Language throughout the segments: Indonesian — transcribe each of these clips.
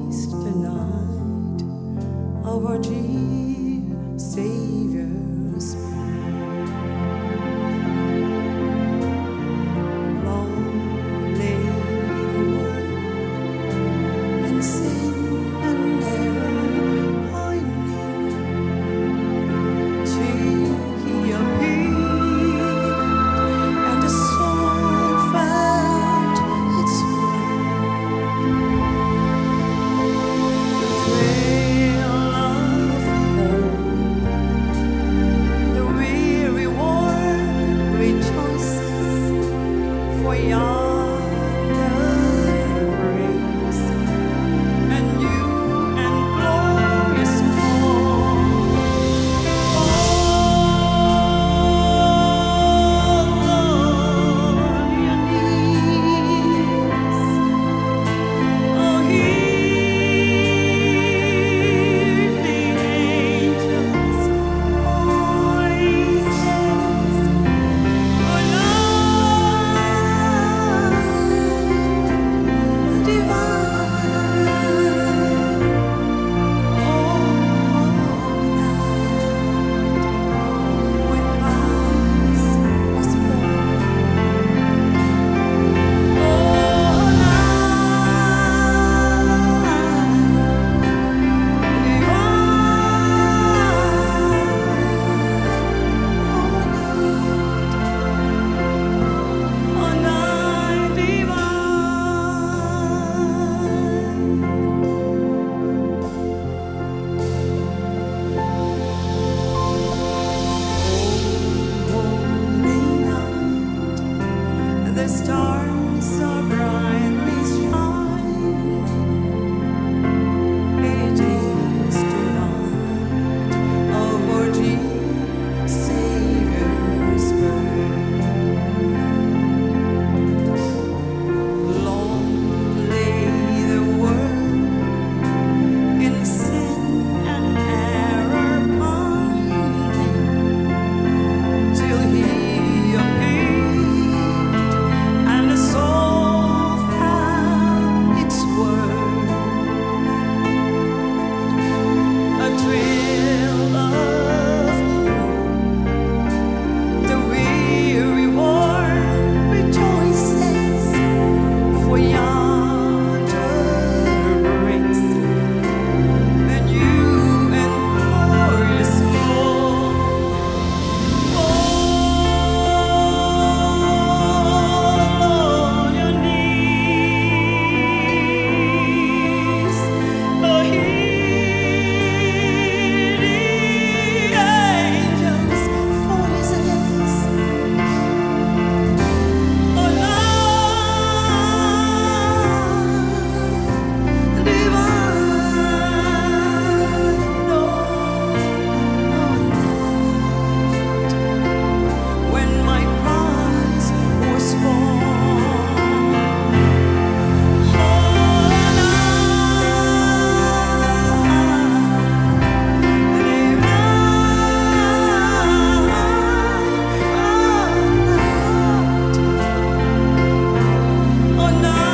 taste tonight of our dear Savior's birth. Long lay the world in sin and error pining, till He appeared and the soul found its worth. The trail of hope, the weary world rejoices, for yonder breaks a new and glorious morn. Fall on your knees, oh, hear the angels' voices, oh, night divine, oh, night when Christ was born, oh, night divine. The stars are brightly shining. It is tonight of our dear Savior's birth. Long lay the world in sin and error pining, till He appeared and the soul found its worth. A trail of hope, the weary world rejoices, for yonder breaks a new and glorious morn. Fall on your knees, oh, hear the angels' voices, oh, night divine, oh, night when my Christ was born, oh, night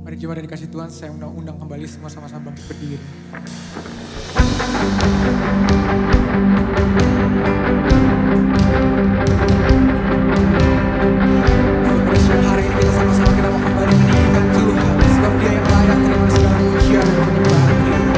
Mari jemaat yang dikasih Tuhan, saya undang kembali semua sama-sama bangkit berdiri. Hari ini kita sama-sama kita mau kembali meninggikan Tuhan, sebab Dia yang layak terima segala pujian dan penyembahan kita.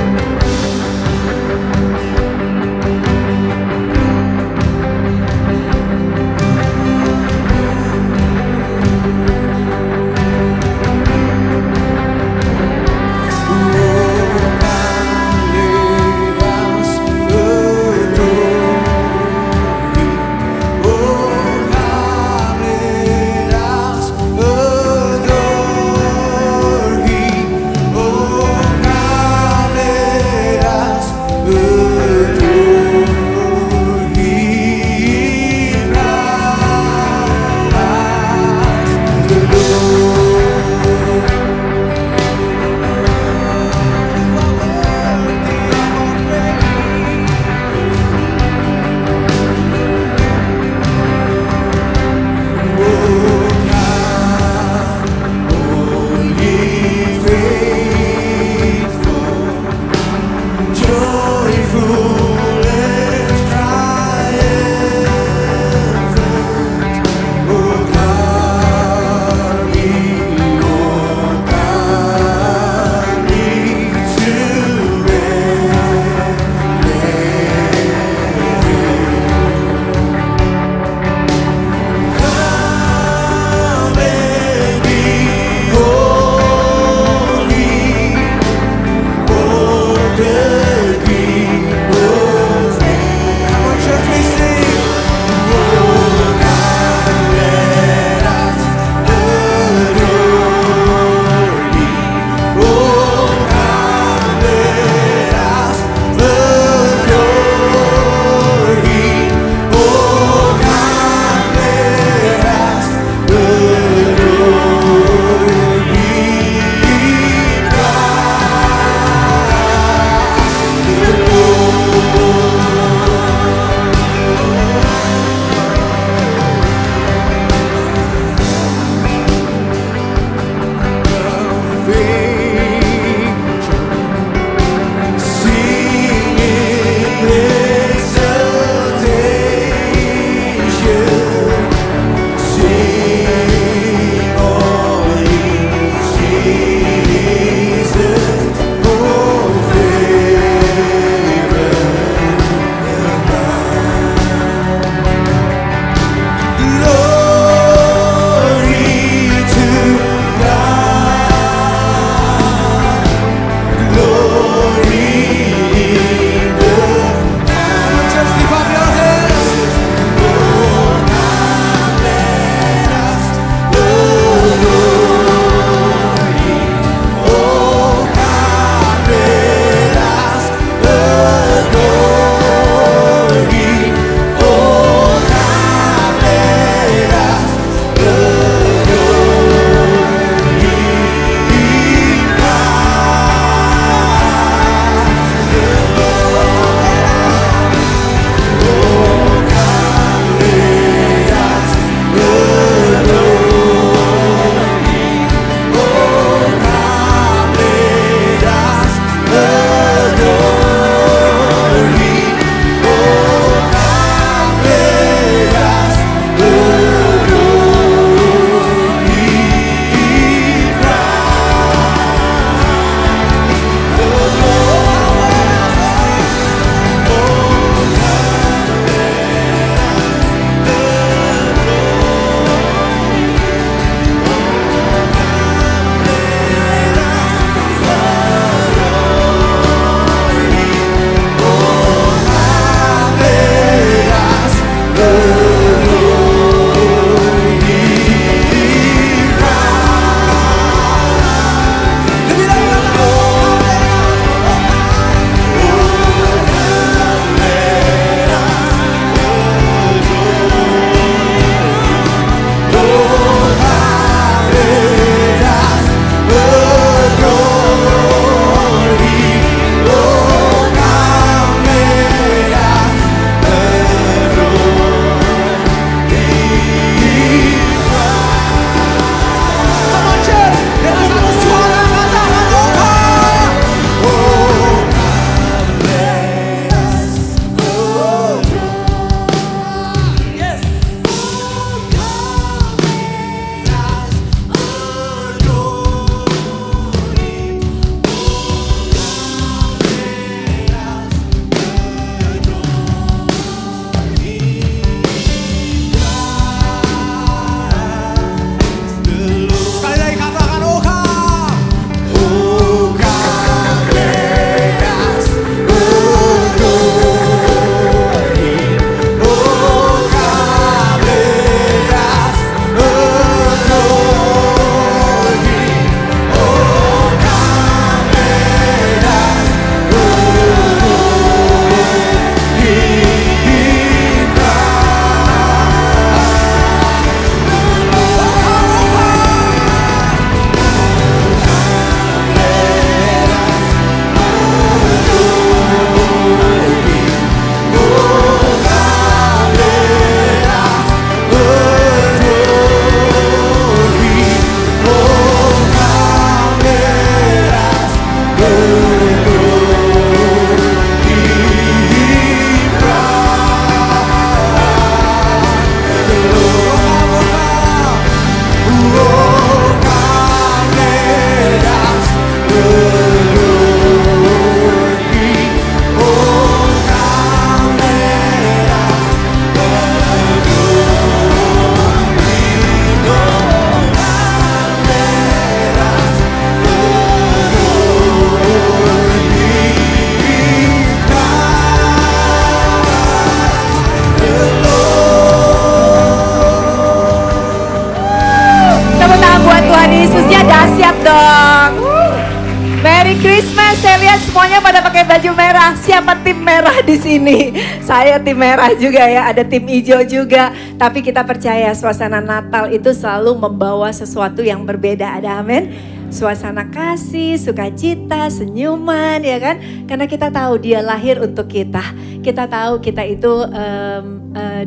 Merry Christmas. Saya lihat semuanya pada pakai baju merah. Siapa tim merah di sini? Saya tim merah juga ya. Ada tim hijau juga. Tapi kita percaya suasana Natal itu selalu membawa sesuatu yang berbeda. Ada amin? Suasana kasih, sukacita, senyuman ya kan. Karena kita tahu dia lahir untuk kita. Kita tahu kita itu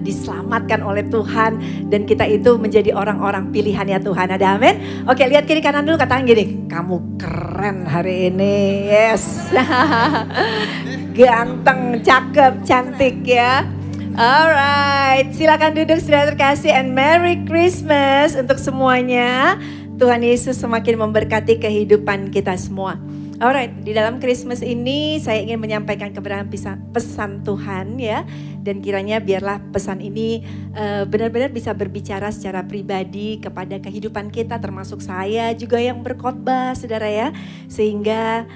diselamatkan oleh Tuhan. Dan kita itu menjadi orang-orang pilihannya Tuhan. Ada amin? Oke, lihat kiri kanan dulu, katakan gini. Kamu keren hari ini. Yes. Ganteng, cakep, cantik ya. Alright, silakan duduk saudara terkasih, and Merry Christmas untuk semuanya. Tuhan Yesus semakin memberkati kehidupan kita semua. Alright, di dalam Christmas ini saya ingin menyampaikan kebenaran pesan Tuhan ya. Dan kiranya biarlah pesan ini benar-benar bisa berbicara secara pribadi kepada kehidupan kita, termasuk saya juga yang berkhotbah saudara ya. Sehingga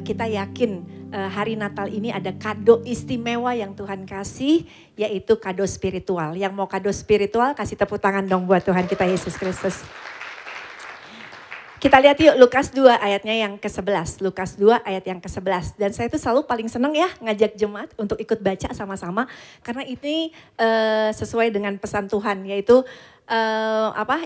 kita yakin hari Natal ini ada kado istimewa yang Tuhan kasih, yaitu kado spiritual. Yang mau kado spiritual kasih tepuk tangan dong buat Tuhan kita Yesus Kristus. Kita lihat yuk Lukas 2 ayatnya yang ke-11. Lukas 2 ayat yang ke-11. Dan saya itu selalu paling senang ya ngajak jemaat untuk ikut baca sama-sama. Karena ini sesuai dengan pesan Tuhan, yaitu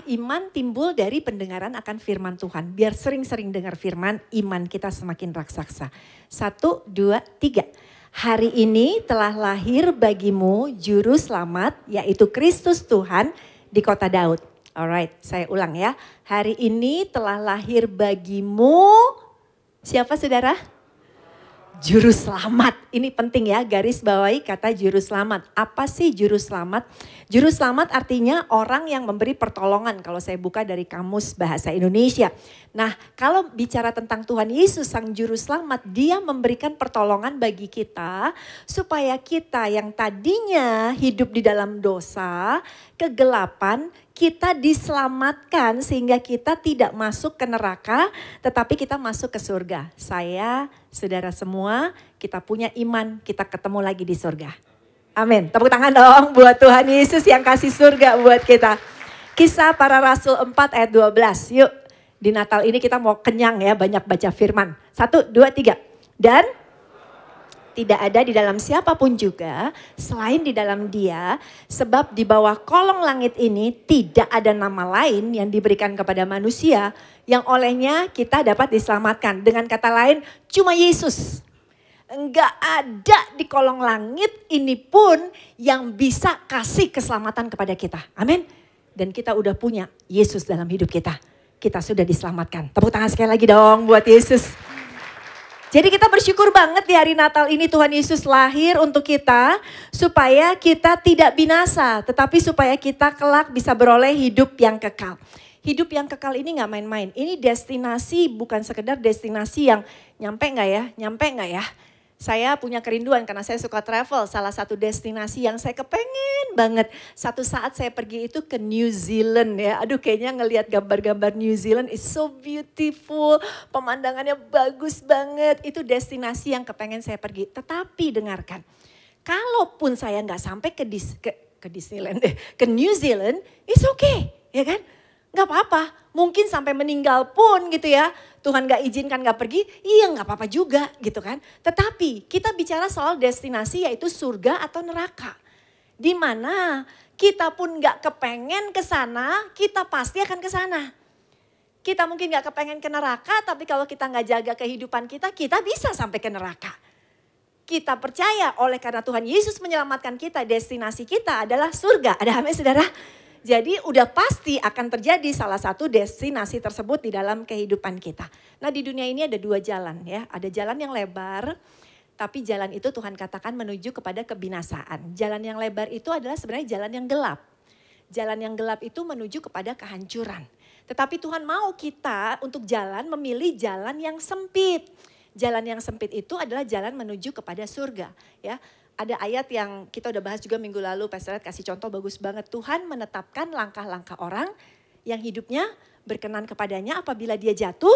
iman timbul dari pendengaran akan firman Tuhan. Biar sering-sering dengar firman, iman kita semakin raksasa. 1, 2, 3. Hari ini telah lahir bagimu juru selamat, yaitu Kristus Tuhan di kota Daud. Alright, saya ulang ya. Hari ini telah lahir bagimu, siapa saudara? Juru selamat. Ini penting ya, garis bawahi kata juru selamat. Apa sih juru selamat? Juru selamat artinya orang yang memberi pertolongan. Kalau saya buka dari Kamus Bahasa Indonesia. Nah, kalau bicara tentang Tuhan Yesus sang juru selamat, dia memberikan pertolongan bagi kita supaya kita yang tadinya hidup di dalam dosa, kegelapan, kita diselamatkan sehingga kita tidak masuk ke neraka, tetapi kita masuk ke surga. Saya, saudara semua, kita punya iman, kita ketemu lagi di surga. Amin. Tepuk tangan dong buat Tuhan Yesus yang kasih surga buat kita. Kisah Para Rasul 4 ayat 12. Yuk, di Natal ini kita mau kenyang ya, banyak baca firman. 1, 2, 3. Dan tidak ada di dalam siapapun juga selain di dalam Dia, sebab di bawah kolong langit ini tidak ada nama lain yang diberikan kepada manusia yang olehnya kita dapat diselamatkan. Dengan kata lain, cuma Yesus. Enggak ada di kolong langit ini pun yang bisa kasih keselamatan kepada kita. Amin. Dan kita udah punya Yesus dalam hidup kita. Kita sudah diselamatkan. Tepuk tangan sekali lagi dong buat Yesus. Jadi kita bersyukur banget di hari Natal ini Tuhan Yesus lahir untuk kita. Supaya kita tidak binasa, tetapi supaya kita kelak bisa beroleh hidup yang kekal. Hidup yang kekal ini gak main-main. Ini destinasi, bukan sekedar destinasi yang nyampe gak ya? Nyampe gak ya? Saya punya kerinduan karena saya suka travel. Salah satu destinasi yang saya kepengen banget. Satu saat saya pergi itu ke New Zealand ya. Aduh, kayaknya ngelihat gambar-gambar New Zealand is so beautiful. Pemandangannya bagus banget. Itu destinasi yang kepengen saya pergi. Tetapi dengarkan, kalaupun saya nggak sampai ke Disneyland, ke New Zealand, it's okay, ya kan? Gak apa-apa, mungkin sampai meninggal pun gitu ya. Tuhan gak izinkan gak pergi, iya gak apa-apa juga gitu kan. Tetapi kita bicara soal destinasi yaitu surga atau neraka. Dimana kita pun gak kepengen ke sana, kita pasti akan ke sana. Kita mungkin gak kepengen ke neraka, tapi kalau kita gak jaga kehidupan kita, kita bisa sampai ke neraka. Kita percaya oleh karena Tuhan Yesus menyelamatkan kita, destinasi kita adalah surga. Ada amin saudara? Jadi udah pasti akan terjadi salah satu destinasi tersebut di dalam kehidupan kita. Nah di dunia ini ada dua jalan ya. Ada jalan yang lebar, tapi jalan itu Tuhan katakan menuju kepada kebinasaan. Jalan yang lebar itu adalah sebenarnya jalan yang gelap. Jalan yang gelap itu menuju kepada kehancuran. Tetapi Tuhan mau kita untuk jalan memilih jalan yang sempit. Jalan yang sempit itu adalah jalan menuju kepada surga ya. Ada ayat yang kita udah bahas juga minggu lalu, Pastor Ed kasih contoh bagus banget. Tuhan menetapkan langkah-langkah orang yang hidupnya berkenan kepadanya, apabila dia jatuh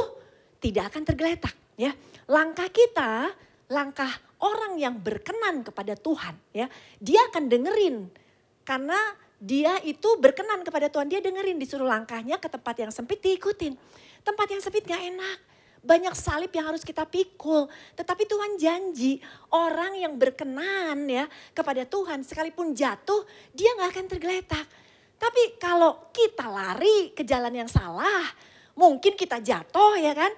tidak akan tergeletak. Ya, langkah kita, langkah orang yang berkenan kepada Tuhan, ya, dia akan dengerin karena dia itu berkenan kepada Tuhan. Dia dengerin, disuruh langkahnya ke tempat yang sempit diikutin. Tempat yang sempit gak enak. Banyak salib yang harus kita pikul. Tetapi Tuhan janji orang yang berkenan ya kepada Tuhan sekalipun jatuh dia gak akan tergeletak. Tapi kalau kita lari ke jalan yang salah, mungkin kita jatuh ya kan.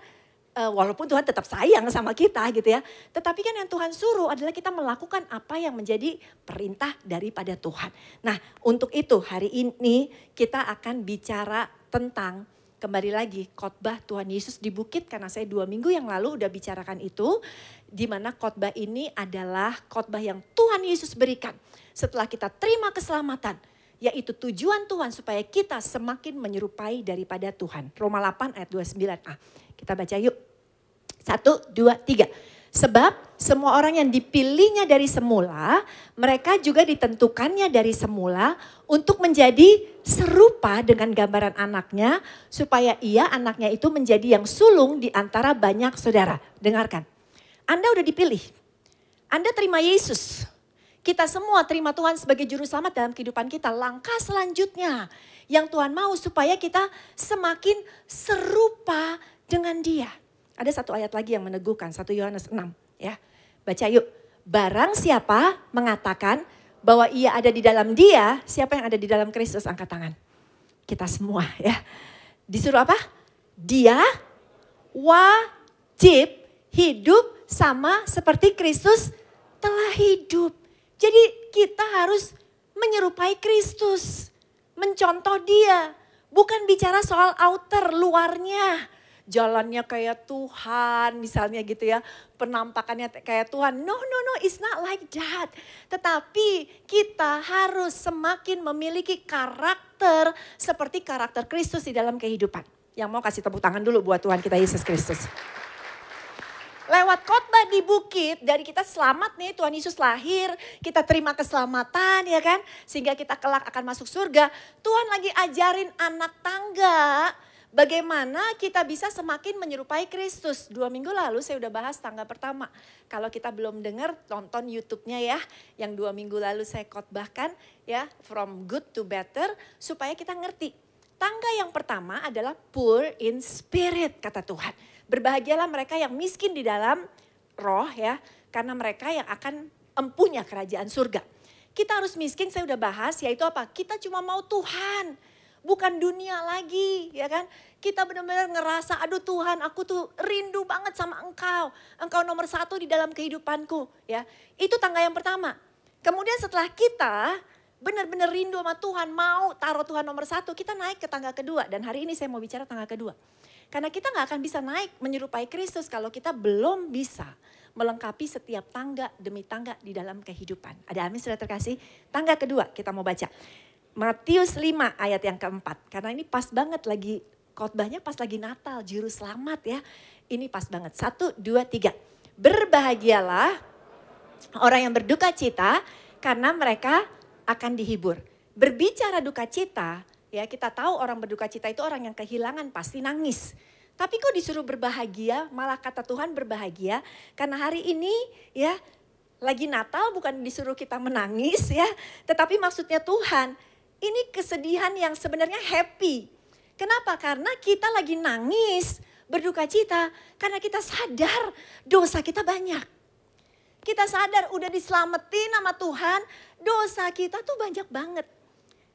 Walaupun Tuhan tetap sayang sama kita gitu ya. Tetapi kan yang Tuhan suruh adalah kita melakukan apa yang menjadi perintah daripada Tuhan. Nah untuk itu hari ini kita akan bicara tentang kembali lagi khotbah Tuhan Yesus di bukit. Karena saya 2 minggu yang lalu udah bicarakan itu. Di mana khotbah ini adalah khotbah yang Tuhan Yesus berikan setelah kita terima keselamatan. Yaitu tujuan Tuhan supaya kita semakin menyerupai daripada Tuhan. Roma 8 ayat 29a. Kita baca yuk. 1, 2, 3. Sebab semua orang yang dipilihnya dari semula, mereka juga ditentukannya dari semula untuk menjadi serupa dengan gambaran anaknya. Supaya anaknya itu menjadi yang sulung di antara banyak saudara. Dengarkan. Anda udah dipilih. Anda terima Yesus. Kita semua terima Tuhan sebagai juru selamat dalam kehidupan kita. Langkah selanjutnya yang Tuhan mau supaya kita semakin serupa dengan Dia. Ada satu ayat lagi yang meneguhkan, 1 Yohanes 6 ya. Baca yuk. Barang siapa mengatakan bahwa ia ada di dalam Dia, siapa yang ada di dalam Kristus angkat tangan. Kita semua ya. Disuruh apa? Dia wajib hidup sama seperti Kristus telah hidup. Jadi kita harus menyerupai Kristus, mencontoh Dia. Bukan bicara soal outer, luarnya. Jalannya kayak Tuhan misalnya gitu ya. Penampakannya kayak Tuhan. No, it's not like that. Tetapi kita harus semakin memiliki karakter seperti karakter Kristus di dalam kehidupan. Yang mau kasih tepuk tangan dulu buat Tuhan kita Yesus Kristus. Lewat khotbah di bukit, dari kita selamat nih, Tuhan Yesus lahir, kita terima keselamatan ya kan. Sehingga kita kelak akan masuk surga. Tuhan lagi ajarin anak tangga bagaimana kita bisa semakin menyerupai Kristus. 2 minggu lalu saya udah bahas tangga pertama. Kalau kita belum dengar, tonton YouTube-nya ya. Yang 2 minggu lalu saya khotbahkan ya, from good to better, supaya kita ngerti. Tangga yang pertama adalah poor in spirit, kata Tuhan. Berbahagialah mereka yang miskin di dalam roh ya. Karena mereka yang akan empunya kerajaan surga. Kita harus miskin, saya udah bahas, yaitu apa? Kita cuma mau Tuhan. Bukan dunia lagi ya kan. Kita benar-benar ngerasa, aduh Tuhan aku tuh rindu banget sama Engkau. Engkau nomor 1 di dalam kehidupanku ya. Itu tangga yang pertama. Kemudian setelah kita benar-benar rindu sama Tuhan, mau taruh Tuhan nomor 1, kita naik ke tangga kedua. Dan hari ini saya mau bicara tangga kedua. Karena kita gak akan bisa naik menyerupai Kristus kalau kita belum bisa melengkapi setiap tangga demi tangga di dalam kehidupan. Ada amin sudah terkasih? Tangga kedua kita mau baca. Matius 5 ayat yang keempat. Karena ini pas banget lagi khotbahnya pas lagi Natal, juru selamat ya. Ini pas banget. 1, 2, 3. Berbahagialah orang yang berduka cita karena mereka akan dihibur. Berbicara duka cita, ya kita tahu orang berduka cita itu orang yang kehilangan pasti nangis. Tapi kok disuruh berbahagia, malah kata Tuhan berbahagia. Karena hari ini ya lagi Natal bukan disuruh kita menangis ya. Tetapi maksudnya Tuhan ini kesedihan yang sebenarnya happy. Kenapa? Karena kita lagi nangis, berduka cita. Karena kita sadar dosa kita banyak. Kita sadar udah diselamatin sama Tuhan, dosa kita tuh banyak banget.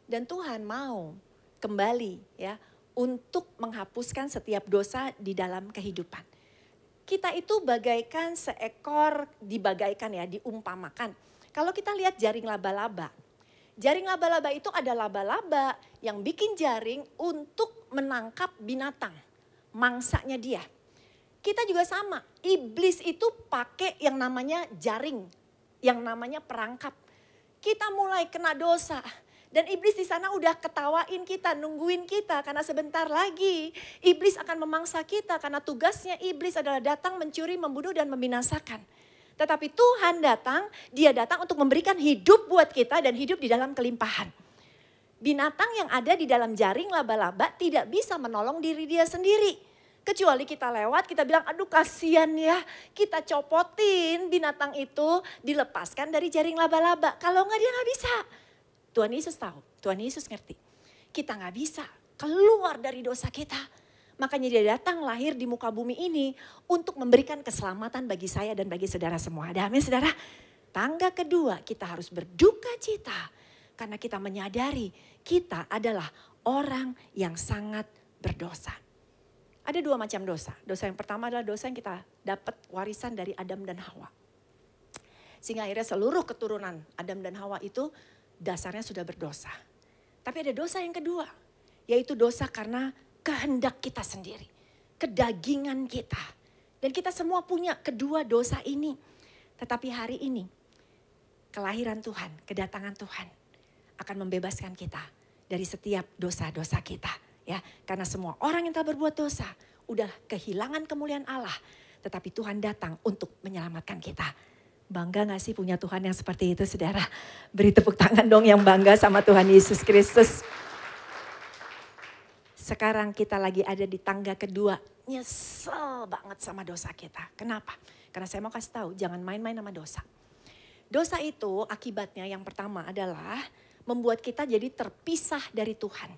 Dan Tuhan mau kembali ya untuk menghapuskan setiap dosa di dalam kehidupan. Kita itu bagaikan seekor, dibagaikan ya, diumpamakan. Kalau kita lihat jaring laba-laba. Jaring laba-laba itu ada laba-laba yang bikin jaring untuk menangkap binatang, mangsanya dia. Kita juga sama, iblis itu pakai yang namanya jaring, yang namanya perangkap. Kita mulai kena dosa. Dan iblis di sana udah ketawain kita, nungguin kita. Karena sebentar lagi iblis akan memangsa kita. Karena tugasnya iblis adalah datang mencuri, membunuh dan membinasakan. Tetapi Tuhan datang, dia datang untuk memberikan hidup buat kita dan hidup di dalam kelimpahan. Binatang yang ada di dalam jaring laba-laba tidak bisa menolong diri dia sendiri. Kecuali kita lewat, kita bilang aduh kasihan ya. Kita copotin binatang itu, dilepaskan dari jaring laba-laba. Kalau enggak dia enggak bisa. Tuhan Yesus tahu, Tuhan Yesus ngerti. Kita gak bisa keluar dari dosa kita. Makanya dia datang lahir di muka bumi ini untuk memberikan keselamatan bagi saya dan bagi saudara semua. Ada amin saudara? Tangga kedua, kita harus berduka cita karena kita menyadari kita adalah orang yang sangat berdosa. Ada dua macam dosa. Dosa yang pertama adalah dosa yang kita dapat warisan dari Adam dan Hawa. Sehingga akhirnya seluruh keturunan Adam dan Hawa itu dasarnya sudah berdosa. Tapi ada dosa yang kedua, yaitu dosa karena kehendak kita sendiri. Kedagingan kita. Dan kita semua punya kedua dosa ini. Tetapi hari ini, kelahiran Tuhan, kedatangan Tuhan akan membebaskan kita dari setiap dosa-dosa kita. Ya, karena semua orang yang telah berbuat dosa udah kehilangan kemuliaan Allah. Tetapi Tuhan datang untuk menyelamatkan kita. Bangga gak sih punya Tuhan yang seperti itu saudara? Beri tepuk tangan dong yang bangga sama Tuhan Yesus Kristus. Sekarang kita lagi ada di tangga kedua. Nyesel banget sama dosa kita. Kenapa? Karena saya mau kasih tahu, jangan main-main sama dosa. Dosa itu akibatnya yang pertama adalah membuat kita jadi terpisah dari Tuhan.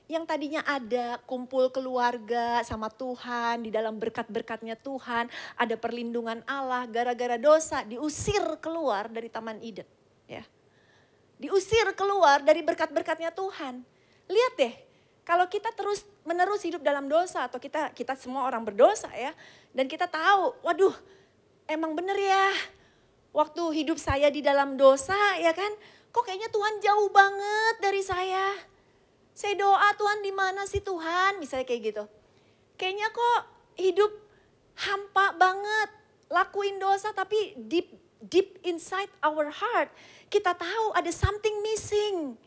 Yang tadinya ada kumpul keluarga sama Tuhan, di dalam berkat-berkatnya Tuhan, ada perlindungan Allah, gara-gara dosa diusir keluar dari Taman Eden. Ya. Diusir keluar dari berkat-berkatnya Tuhan. Lihat deh, kalau kita terus menerus hidup dalam dosa, atau kita semua orang berdosa ya, dan kita tahu, waduh emang bener ya, waktu hidup saya di dalam dosa ya kan, kok kayaknya Tuhan jauh banget dari saya. Saya doa, Tuhan di mana sih Tuhan? Misalnya kayak gitu. Kayaknya kok hidup hampa banget. Lakuin dosa tapi deep inside our heart. Kita tahu ada something missing.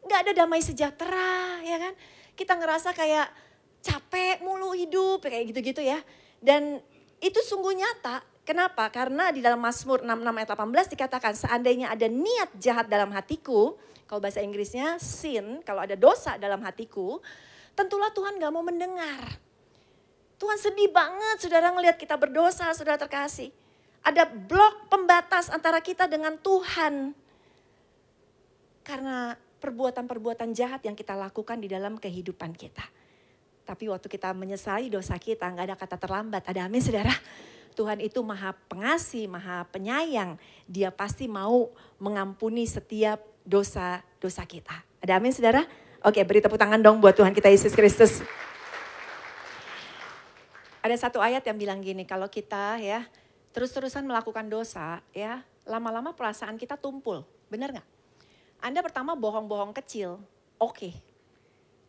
Gak ada damai sejahtera ya kan. Kita ngerasa kayak capek mulu hidup kayak gitu-gitu ya. Dan itu sungguh nyata. Kenapa? Karena di dalam Mazmur 66 ayat 18 dikatakan seandainya ada niat jahat dalam hatiku. Kalau bahasa Inggrisnya sin, kalau ada dosa dalam hatiku, tentulah Tuhan gak mau mendengar. Tuhan sedih banget saudara ngelihat kita berdosa, saudara terkasih. Ada blok pembatas antara kita dengan Tuhan. Karena perbuatan-perbuatan jahat yang kita lakukan di dalam kehidupan kita. Tapi waktu kita menyesali dosa kita, gak ada kata terlambat. Ada amin saudara? Tuhan itu maha pengasih, maha penyayang. Dia pasti mau mengampuni setiap dosa-dosa kita. Ada amin saudara? Oke, beri tepuk tangan dong buat Tuhan kita Yesus Kristus. Ada satu ayat yang bilang gini, kalau kita ya terus-terusan melakukan dosa ya, lama-lama perasaan kita tumpul. Benar gak? Anda pertama bohong-bohong kecil, oke.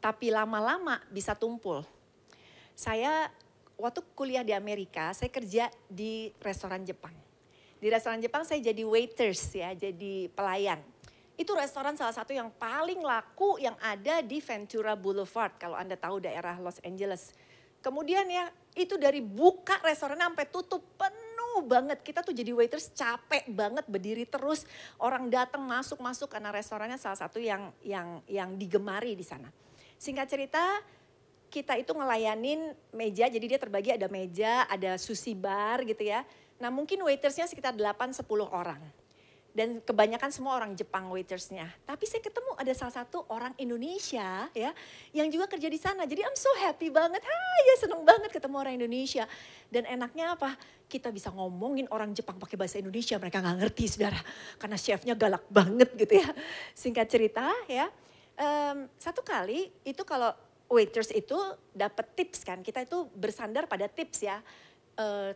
Tapi lama-lama bisa tumpul. Saya waktu kuliah di Amerika, saya kerja di restoran Jepang. Di restoran Jepang saya jadi waiters ya, jadi pelayan. Itu restoran salah satu yang paling laku yang ada di Ventura Boulevard. Kalau Anda tahu daerah Los Angeles. Kemudian ya itu dari buka restorannya sampai tutup penuh banget. Kita tuh jadi waiters capek banget berdiri terus. Orang datang masuk karena restorannya salah satu yang digemari di sana. Singkat cerita kita itu ngelayanin meja. Jadi dia terbagi ada meja, ada sushi bar gitu ya. Nah mungkin waitersnya sekitar 8-10 orang. Dan kebanyakan semua orang Jepang waitersnya. Tapi saya ketemu ada salah satu orang Indonesia ya yang juga kerja di sana. Jadi I'm so happy banget. Ya seneng banget ketemu orang Indonesia. Dan enaknya apa? Kita bisa ngomongin orang Jepang pakai bahasa Indonesia. Mereka gak ngerti saudara. Karena chefnya galak banget gitu ya. Singkat cerita ya. Satu kali itu kalau waiters itu dapat tips kan. Kita itu bersandar pada tips ya.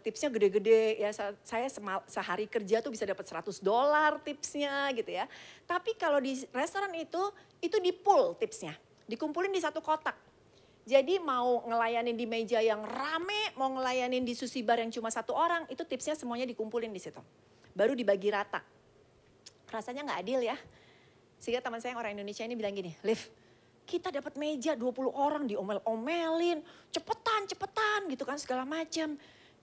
Tipsnya gede-gede ya, saya sehari kerja tuh bisa dapat $100 tipsnya gitu ya. Tapi kalau di restoran itu di pool tipsnya, dikumpulin di satu kotak. Jadi mau ngelayanin di meja yang rame, mau ngelayanin di sushi bar yang cuma satu orang, itu tipsnya semuanya dikumpulin di situ. Baru dibagi rata. Rasanya gak adil ya. Sehingga teman saya yang orang Indonesia ini bilang gini, Liv, kita dapat meja 20 orang diomel-omelin, cepetan gitu kan segala macam.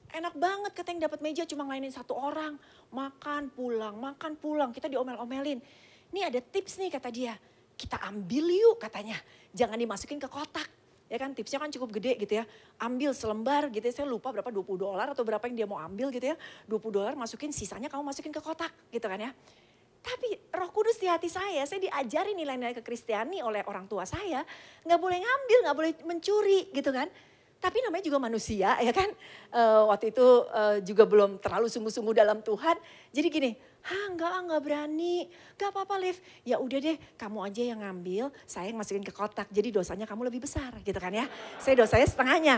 Enak banget katanya dapat meja cuma ngelainin satu orang. Makan pulang, kita diomel-omelin. Ini ada tips nih kata dia, kita ambil yuk katanya. Jangan dimasukin ke kotak. Ya kan tipsnya kan cukup gede gitu ya. Ambil selembar gitu ya, saya lupa berapa $20 atau berapa yang dia mau ambil gitu ya. $20 masukin, sisanya kamu masukin ke kotak gitu kan ya. Tapi Roh Kudus di hati saya diajari nilai-nilai kekristiani oleh orang tua saya. Gak boleh ngambil, gak boleh mencuri gitu kan. Tapi namanya juga manusia ya kan. Waktu itu juga belum terlalu sungguh-sungguh dalam Tuhan. Jadi gini, enggak berani. Gak apa-apa Liv, ya udah deh kamu aja yang ngambil, saya yang masukin ke kotak. Jadi dosanya kamu lebih besar gitu kan ya. Saya dosanya setengahnya.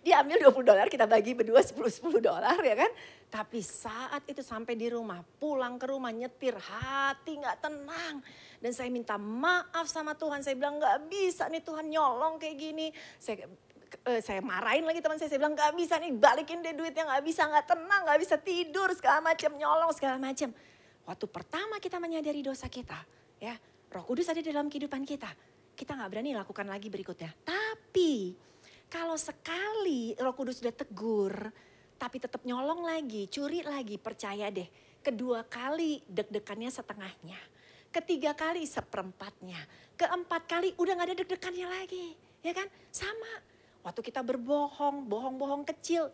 Dia ambil $20, kita bagi berdua $10 ya kan. Tapi saat itu sampai di rumah, pulang ke rumah nyetir, hati gak tenang. Dan saya minta maaf sama Tuhan, saya bilang gak bisa nih Tuhan nyolong kayak gini. Saya marahin lagi teman saya bilang gak bisa nih balikin deh duitnya, gak bisa, gak tenang, gak bisa tidur segala macam, nyolong segala macam. Waktu pertama kita menyadari dosa kita, ya Roh Kudus ada dalam kehidupan kita gak berani lakukan lagi berikutnya. Tapi kalau sekali Roh Kudus sudah tegur, tapi tetap nyolong lagi, curi lagi, percaya deh. Kedua kali deg-degannya setengahnya. Ketiga kali seperempatnya. Keempat kali udah gak ada deg-degannya lagi. Ya kan? Sama. Waktu kita berbohong, bohong-bohong kecil.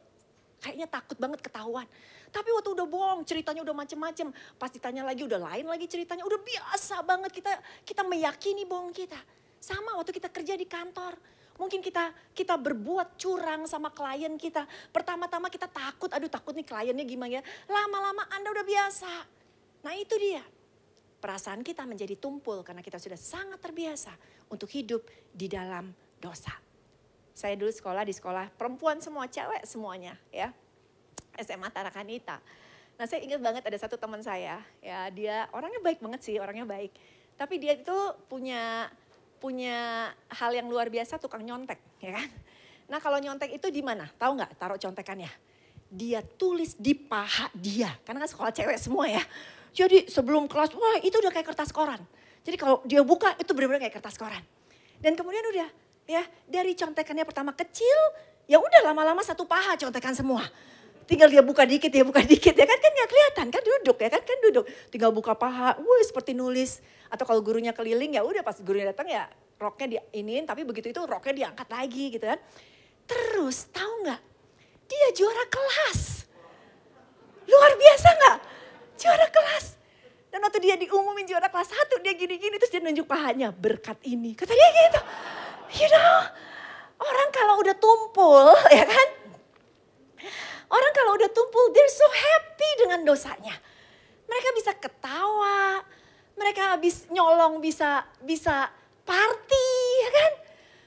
Kayaknya takut banget ketahuan. Tapi waktu udah bohong, ceritanya udah macem-macem. Pas ditanya lagi udah lain lagi ceritanya. Udah biasa banget kita meyakini bohong kita. Sama waktu kita kerja di kantor. Mungkin kita berbuat curang sama klien kita. Pertama-tama kita takut, aduh takut nih kliennya gimana ya. Lama-lama Anda udah biasa. Nah itu dia. Perasaan kita menjadi tumpul karena kita sudah sangat terbiasa untuk hidup di dalam dosa. Saya dulu sekolah di sekolah perempuan semua, cewek semuanya ya. SMA Tarakanita. Nah saya ingat banget ada satu teman saya, ya dia orangnya baik banget sih, orangnya baik. Tapi dia itu punya hal yang luar biasa, tukang nyontek, ya kan? Nah kalau nyontek itu di mana? Tahu nggak? Taruh contekannya. Dia tulis di paha dia, karena kan sekolah cewek semua ya. Jadi sebelum kelas, wah itu udah kayak kertas koran. Jadi kalau dia buka itu benar-benar kayak kertas koran. Dan kemudian udah, ya dari contekannya pertama kecil, ya udah lama-lama satu paha contekan semua. Tinggal dia buka dikit ya kan nggak kelihatan kan duduk ya kan duduk. Tinggal buka paha, seperti nulis. Atau kalau gurunya keliling ya udah pas gurunya datang ya roknya diinin, tapi begitu itu roknya diangkat lagi gitu kan. Terus tahu nggak? Dia juara kelas. Luar biasa nggak? Juara kelas. Dan waktu dia diumumin juara kelas 1 dia gini-gini terus dia nunjuk pahanya, berkat ini. Kata dia gitu. You know, orang kalau udah tumpul ya kan. Orang kalau udah tumpul, they're so happy dengan dosanya. Mereka bisa ketawa, mereka habis nyolong bisa party, ya kan?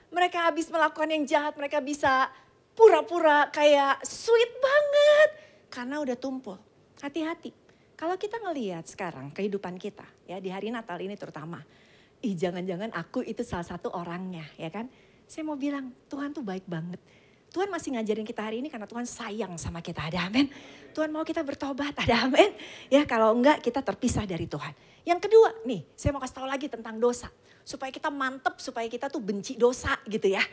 Mereka habis melakukan yang jahat, mereka bisa pura-pura kayak sweet banget. Karena udah tumpul. Hati-hati. Kalau kita ngelihat sekarang kehidupan kita, ya di hari Natal ini terutama. Jangan-jangan aku itu salah satu orangnya, ya kan? Saya mau bilang, Tuhan tuh baik banget. Tuhan masih ngajarin kita hari ini karena Tuhan sayang sama kita, ada amin. Tuhan mau kita bertobat, ada amin. Ya kalau enggak kita terpisah dari Tuhan. Yang kedua nih, saya mau kasih tahu lagi tentang dosa. Supaya kita mantep, supaya kita tuh benci dosa gitu ya.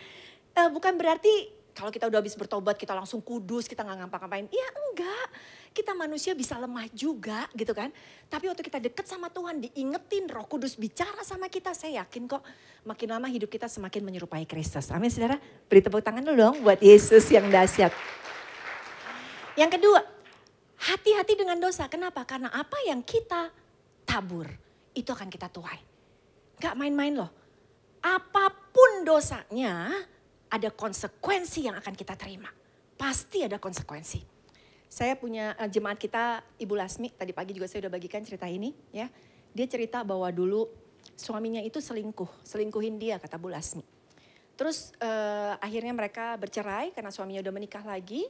Bukan berarti kalau kita udah habis bertobat kita langsung kudus, kita gak ngapa-ngapain. Ya enggak, kita manusia bisa lemah juga gitu kan. Tapi waktu kita deket sama Tuhan, diingetin Roh Kudus bicara sama kita, saya yakin kok makin lama hidup kita semakin menyerupai Kristus. Amin saudara, beri tepuk tangan dulu dong buat Yesus yang dahsyat. Yang kedua, hati-hati dengan dosa. Kenapa? Karena apa yang kita tabur, itu akan kita tuai. Gak main-main loh. Apapun dosanya, ada konsekuensi yang akan kita terima. Pasti ada konsekuensi. Saya punya jemaat kita, Ibu Lasmi, tadi pagi juga saya udah bagikan cerita ini. Ya, dia cerita bahwa dulu suaminya itu selingkuhin dia kata Bu Lasmi. Terus akhirnya mereka bercerai karena suaminya udah menikah lagi.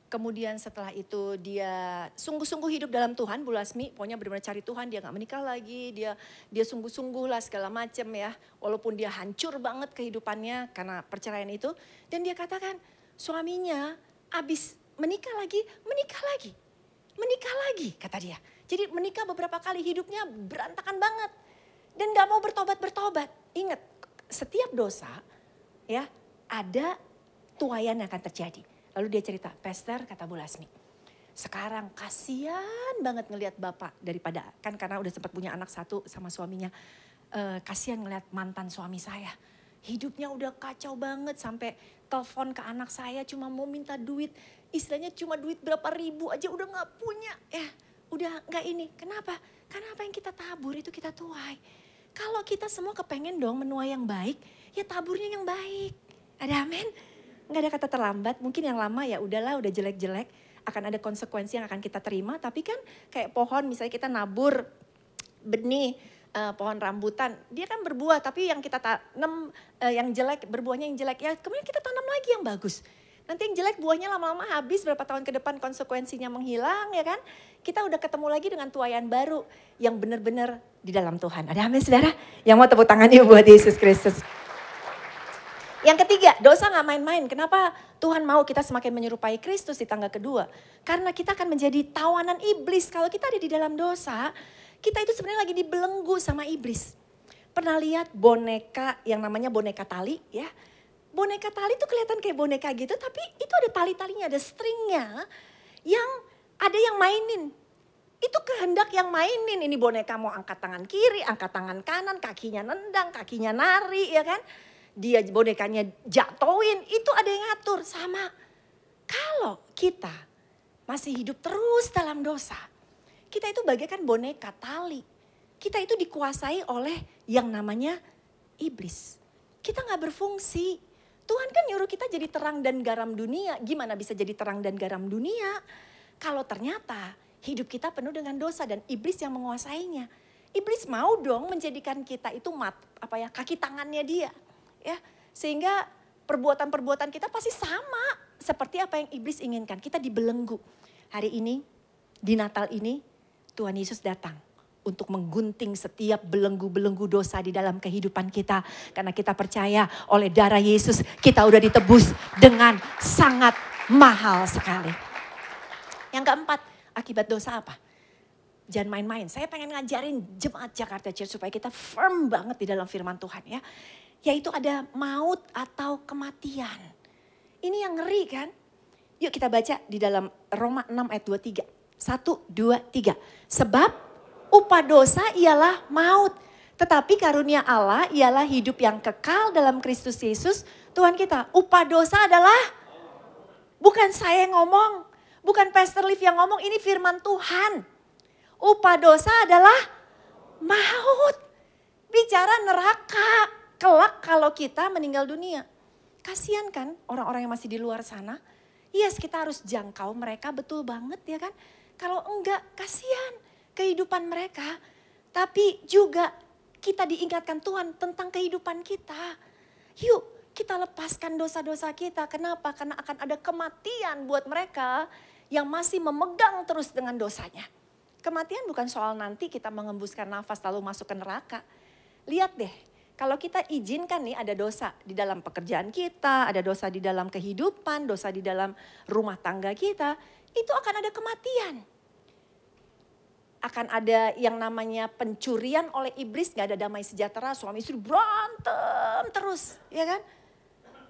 Kemudian setelah itu dia sungguh-sungguh hidup dalam Tuhan, Bu Lasmi. Pokoknya benar-benar cari Tuhan, dia gak menikah lagi. Dia sungguh-sungguh lah segala macam ya. Walaupun dia hancur banget kehidupannya karena perceraian itu. Dan dia katakan suaminya abis menikah lagi kata dia. Jadi menikah beberapa kali hidupnya berantakan banget. Dan gak mau bertobat. Ingat, setiap dosa ya ada tuaian yang akan terjadi. Lalu dia cerita, Pastor kata Bu Lasmi, sekarang kasihan banget ngelihat bapak daripada, kan karena udah sempat punya anak satu sama suaminya. Kasihan ngelihat mantan suami saya. Hidupnya udah kacau banget sampai telepon ke anak saya cuma mau minta duit. Istilahnya cuma duit berapa ribu aja udah gak punya. Udah gak ini. Kenapa? Karena apa yang kita tabur itu kita tuai. Kalau kita semua kepengen dong menuai yang baik, ya taburnya yang baik. Ada amin? Nggak ada kata terlambat, mungkin yang lama ya udahlah, udah jelek-jelek, akan ada konsekuensi yang akan kita terima. Tapi kan kayak pohon, misalnya kita nabur benih pohon rambutan, dia kan berbuah, tapi yang kita tanam yang jelek, berbuahnya yang jelek, ya kemudian kita tanam lagi yang bagus. Nanti yang jelek buahnya lama-lama habis, berapa tahun ke depan konsekuensinya menghilang, ya kan? Kita udah ketemu lagi dengan tuaian baru yang benar-benar di dalam Tuhan. Ada amin saudara? Yang mau tepuk tangan yuk buat Yesus Kristus. Yang ketiga, dosa gak main-main. Kenapa Tuhan mau kita semakin menyerupai Kristus di tangga kedua? Karena kita akan menjadi tawanan iblis. Kalau kita ada di dalam dosa, kita itu sebenarnya lagi dibelenggu sama iblis. Pernah lihat boneka yang namanya boneka tali ya? Boneka tali itu kelihatan kayak boneka gitu, tapi itu ada tali-talinya, ada stringnya yang ada yang mainin. Itu kehendak yang mainin, ini boneka mau angkat tangan kiri, angkat tangan kanan, kakinya nendang, kakinya nari ya kan. Dia bonekanya jatuhin, itu ada yang ngatur sama. Kalau kita masih hidup terus dalam dosa, kita itu bagaikan boneka tali. Kita itu dikuasai oleh yang namanya iblis. Kita gak berfungsi. Tuhan kan nyuruh kita jadi terang dan garam dunia. Gimana bisa jadi terang dan garam dunia? Kalau ternyata hidup kita penuh dengan dosa dan iblis yang menguasainya. Iblis mau dong menjadikan kita itu kaki tangannya dia. Ya, sehingga perbuatan-perbuatan kita pasti sama seperti apa yang iblis inginkan. Kita dibelenggu. Hari ini, di Natal ini, Tuhan Yesus datang untuk menggunting setiap belenggu-belenggu dosa di dalam kehidupan kita. Karena kita percaya oleh darah Yesus kita udah ditebus dengan sangat mahal sekali. Yang keempat, akibat dosa apa? Jangan main-main. Saya pengen ngajarin jemaat Jakarta Church supaya kita firm banget di dalam firman Tuhan ya. Yaitu ada maut atau kematian. Ini yang ngeri kan? Yuk kita baca di dalam Roma 6 ayat 23. 1, 2, 3. Sebab upah dosa ialah maut. Tetapi karunia Allah ialah hidup yang kekal dalam Kristus Yesus Tuhan kita. Upah dosa adalah, bukan saya yang ngomong. Bukan Pastor Liv yang ngomong, ini firman Tuhan. Upah dosa adalah maut. Bicara neraka. Kelak kalau kita meninggal dunia. Kasian kan orang-orang yang masih di luar sana. Yes, kita harus jangkau mereka, betul banget ya kan. Kalau enggak, kasihan kehidupan mereka. Tapi juga kita diingatkan Tuhan tentang kehidupan kita. Yuk kita lepaskan dosa-dosa kita. Kenapa? Karena akan ada kematian buat mereka yang masih memegang terus dengan dosanya. Kematian bukan soal nanti kita mengembuskan nafas lalu masuk ke neraka. Lihat deh, kalau kita izinkan nih ada dosa di dalam pekerjaan kita, ada dosa di dalam kehidupan, dosa di dalam rumah tangga kita, itu akan ada kematian. Akan ada yang namanya pencurian oleh iblis, gak ada damai sejahtera, suami istri berantem terus, ya kan?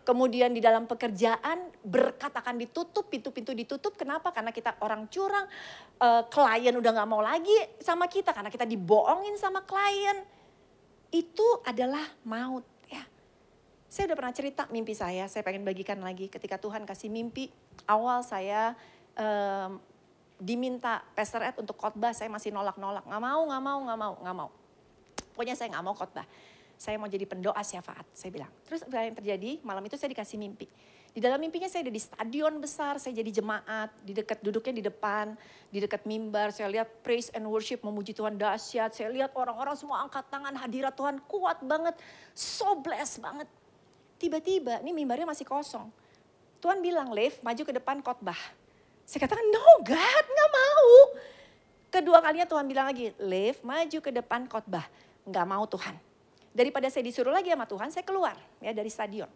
Kemudian di dalam pekerjaan berkat akan ditutup, pintu-pintu ditutup. Kenapa? Karena kita orang curang, klien udah gak mau lagi sama kita karena kita dibohongin sama klien. Itu adalah maut ya. Saya udah pernah cerita mimpi saya pengen bagikan lagi. Ketika Tuhan kasih mimpi, awal saya diminta Pastor Ed untuk khotbah, saya masih nolak-nolak. Gak mau. Pokoknya saya gak mau khotbah. Saya mau jadi pendoa syafaat, saya bilang. Terus apa yang terjadi? Malam itu saya dikasih mimpi. Di dalam mimpinya saya ada di stadion besar, saya jadi jemaat, duduknya di depan, di dekat mimbar. Saya lihat praise and worship, memuji Tuhan dahsyat. Saya lihat orang-orang semua angkat tangan, hadirat Tuhan kuat banget, so blessed banget. Tiba-tiba, ini mimbarnya masih kosong. Tuhan bilang, Lev, maju ke depan khotbah. Saya katakan, no God, gak mau. Kedua kalinya Tuhan bilang lagi, Lev, maju ke depan khotbah. Gak mau Tuhan. Daripada saya disuruh lagi sama Tuhan, saya keluar ya dari stadion.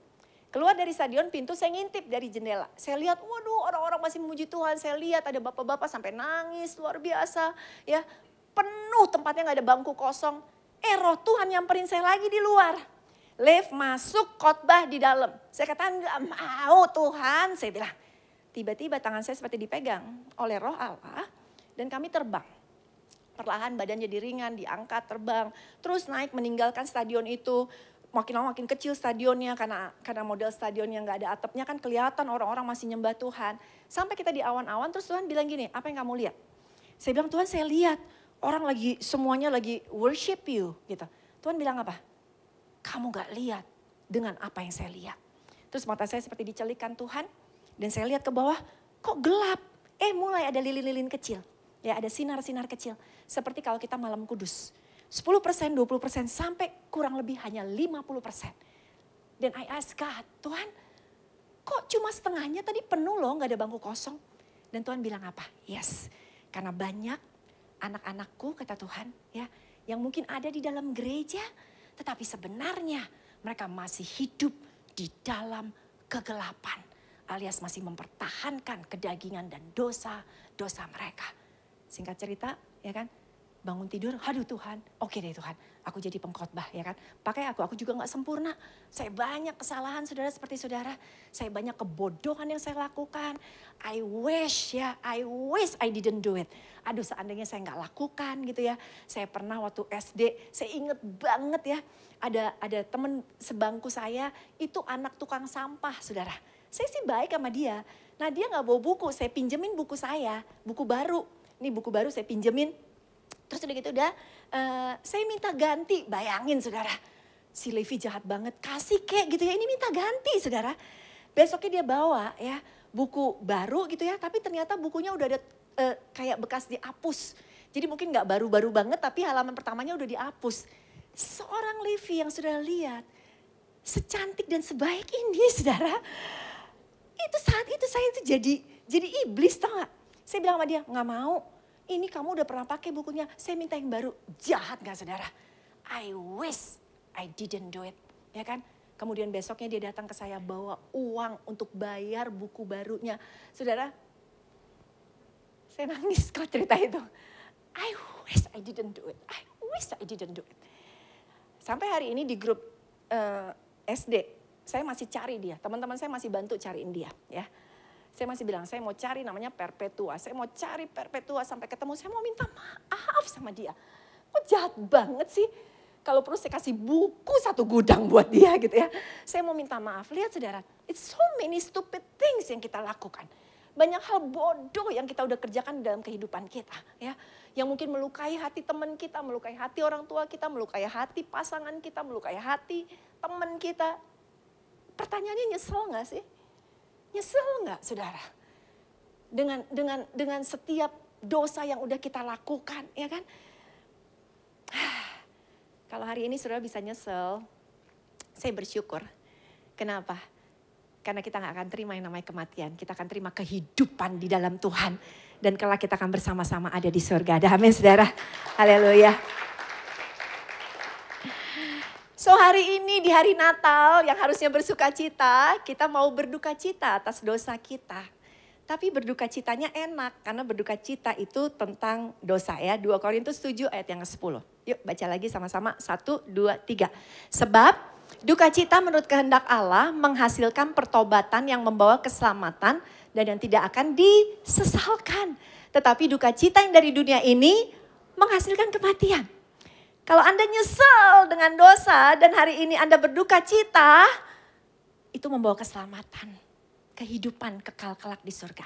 Keluar dari stadion, pintu saya ngintip dari jendela. Saya lihat, waduh orang-orang masih memuji Tuhan. Saya lihat ada bapak-bapak sampai nangis luar biasa. Ya, penuh tempatnya gak ada bangku kosong. Roh Tuhan nyamperin saya lagi di luar. Lev masuk khotbah di dalam. Saya katakan gak mau Tuhan, saya bilang. Tiba-tiba tangan saya seperti dipegang oleh roh Allah dan kami terbang. Perlahan badannya diringan, diangkat, terbang. Terus naik meninggalkan stadion itu. Makin lama makin kecil stadionnya karena model stadion yang gak ada atapnya kan kelihatan orang-orang masih nyembah Tuhan. Sampai kita di awan-awan terus Tuhan bilang gini, apa yang kamu lihat? Saya bilang Tuhan saya lihat orang semuanya lagi worship you gitu. Tuhan bilang apa? Kamu gak lihat dengan apa yang saya lihat. Terus mata saya seperti dicelikan Tuhan. Dan saya lihat ke bawah, kok gelap? Mulai ada lilin-lilin kecil. Ya, ada sinar-sinar kecil. Seperti kalau kita malam kudus. 10%, 20% sampai kurang lebih hanya 50%. Dan I ask God, Tuhan kok cuma setengahnya tadi penuh loh, gak ada bangku kosong. Dan Tuhan bilang apa? Yes, karena banyak anak-anakku kata Tuhan ya, yang mungkin ada di dalam gereja. Tetapi sebenarnya mereka masih hidup di dalam kegelapan. Alias masih mempertahankan kedagingan dan dosa-dosa mereka. Singkat cerita ya kan, bangun tidur, aduh Tuhan, oke deh Tuhan, aku jadi pengkhotbah ya kan. Pakai aku juga gak sempurna. Saya banyak kesalahan saudara seperti saudara. Saya banyak kebodohan yang saya lakukan. I wish I didn't do it. Aduh seandainya saya gak lakukan gitu ya. Saya pernah waktu SD, saya inget banget ya. Ada temen sebangku saya, itu anak tukang sampah saudara. Saya sih baik sama dia. Nah dia gak bawa buku, saya pinjemin buku saya, buku baru. Ini buku baru saya pinjemin. Terus udah gitu saya minta ganti, bayangin saudara. Si Levi jahat banget, kasih kek gitu ya, ini minta ganti saudara. Besoknya dia bawa ya buku baru gitu ya, tapi ternyata bukunya udah ada kayak bekas dihapus. Jadi mungkin gak baru-baru banget tapi halaman pertamanya udah dihapus. Seorang Levi yang saudara lihat, secantik dan sebaik ini saudara. Itu saat itu saya itu jadi iblis tau gak? Saya bilang sama dia, gak mau. Ini kamu udah pernah pakai bukunya, saya minta yang baru. Jahat gak saudara? I wish I didn't do it. Ya kan? Kemudian besoknya dia datang ke saya bawa uang untuk bayar buku barunya. Saudara, saya nangis kok cerita itu. I wish I didn't do it. I wish I didn't do it. Sampai hari ini di grup SD, saya masih cari dia. Teman-teman saya masih bantu cariin dia. Ya. Saya masih bilang, saya mau cari namanya Perpetua. Saya mau cari Perpetua sampai ketemu. Saya mau minta maaf sama dia. Kok jahat banget sih. Kalau perlu saya kasih buku 1 gudang buat dia gitu ya. Saya mau minta maaf. Lihat saudara, it's so many stupid things yang kita lakukan. Banyak hal bodoh yang kita udah kerjakan dalam kehidupan kita. Ya, yang mungkin melukai hati teman kita, melukai hati orang tua kita, melukai hati pasangan kita, melukai hati teman kita. Pertanyaannya nyesel gak sih? Nyesel nggak saudara? Dengan setiap dosa yang udah kita lakukan, ya kan? Kalau hari ini saudara bisa nyesel, saya bersyukur. Kenapa? Karena kita nggak akan terima yang namanya kematian. Kita akan terima kehidupan di dalam Tuhan. Dan kelak kita akan bersama-sama ada di surga. Ada amin saudara? Haleluya. So hari ini di hari Natal yang harusnya bersuka cita, kita mau berduka cita atas dosa kita. Tapi berduka citanya enak karena berduka cita itu tentang dosa ya. 2 Korintus 7 ayat yang ke-10. Yuk baca lagi sama-sama 1, 2, 3. Sebab duka cita menurut kehendak Allah menghasilkan pertobatan yang membawa keselamatan dan yang tidak akan disesalkan. Tetapi duka cita yang dari dunia ini menghasilkan kematian. Kalau Anda nyesel dengan dosa dan hari ini Anda berduka cita, itu membawa keselamatan, kehidupan kekal kelak di surga.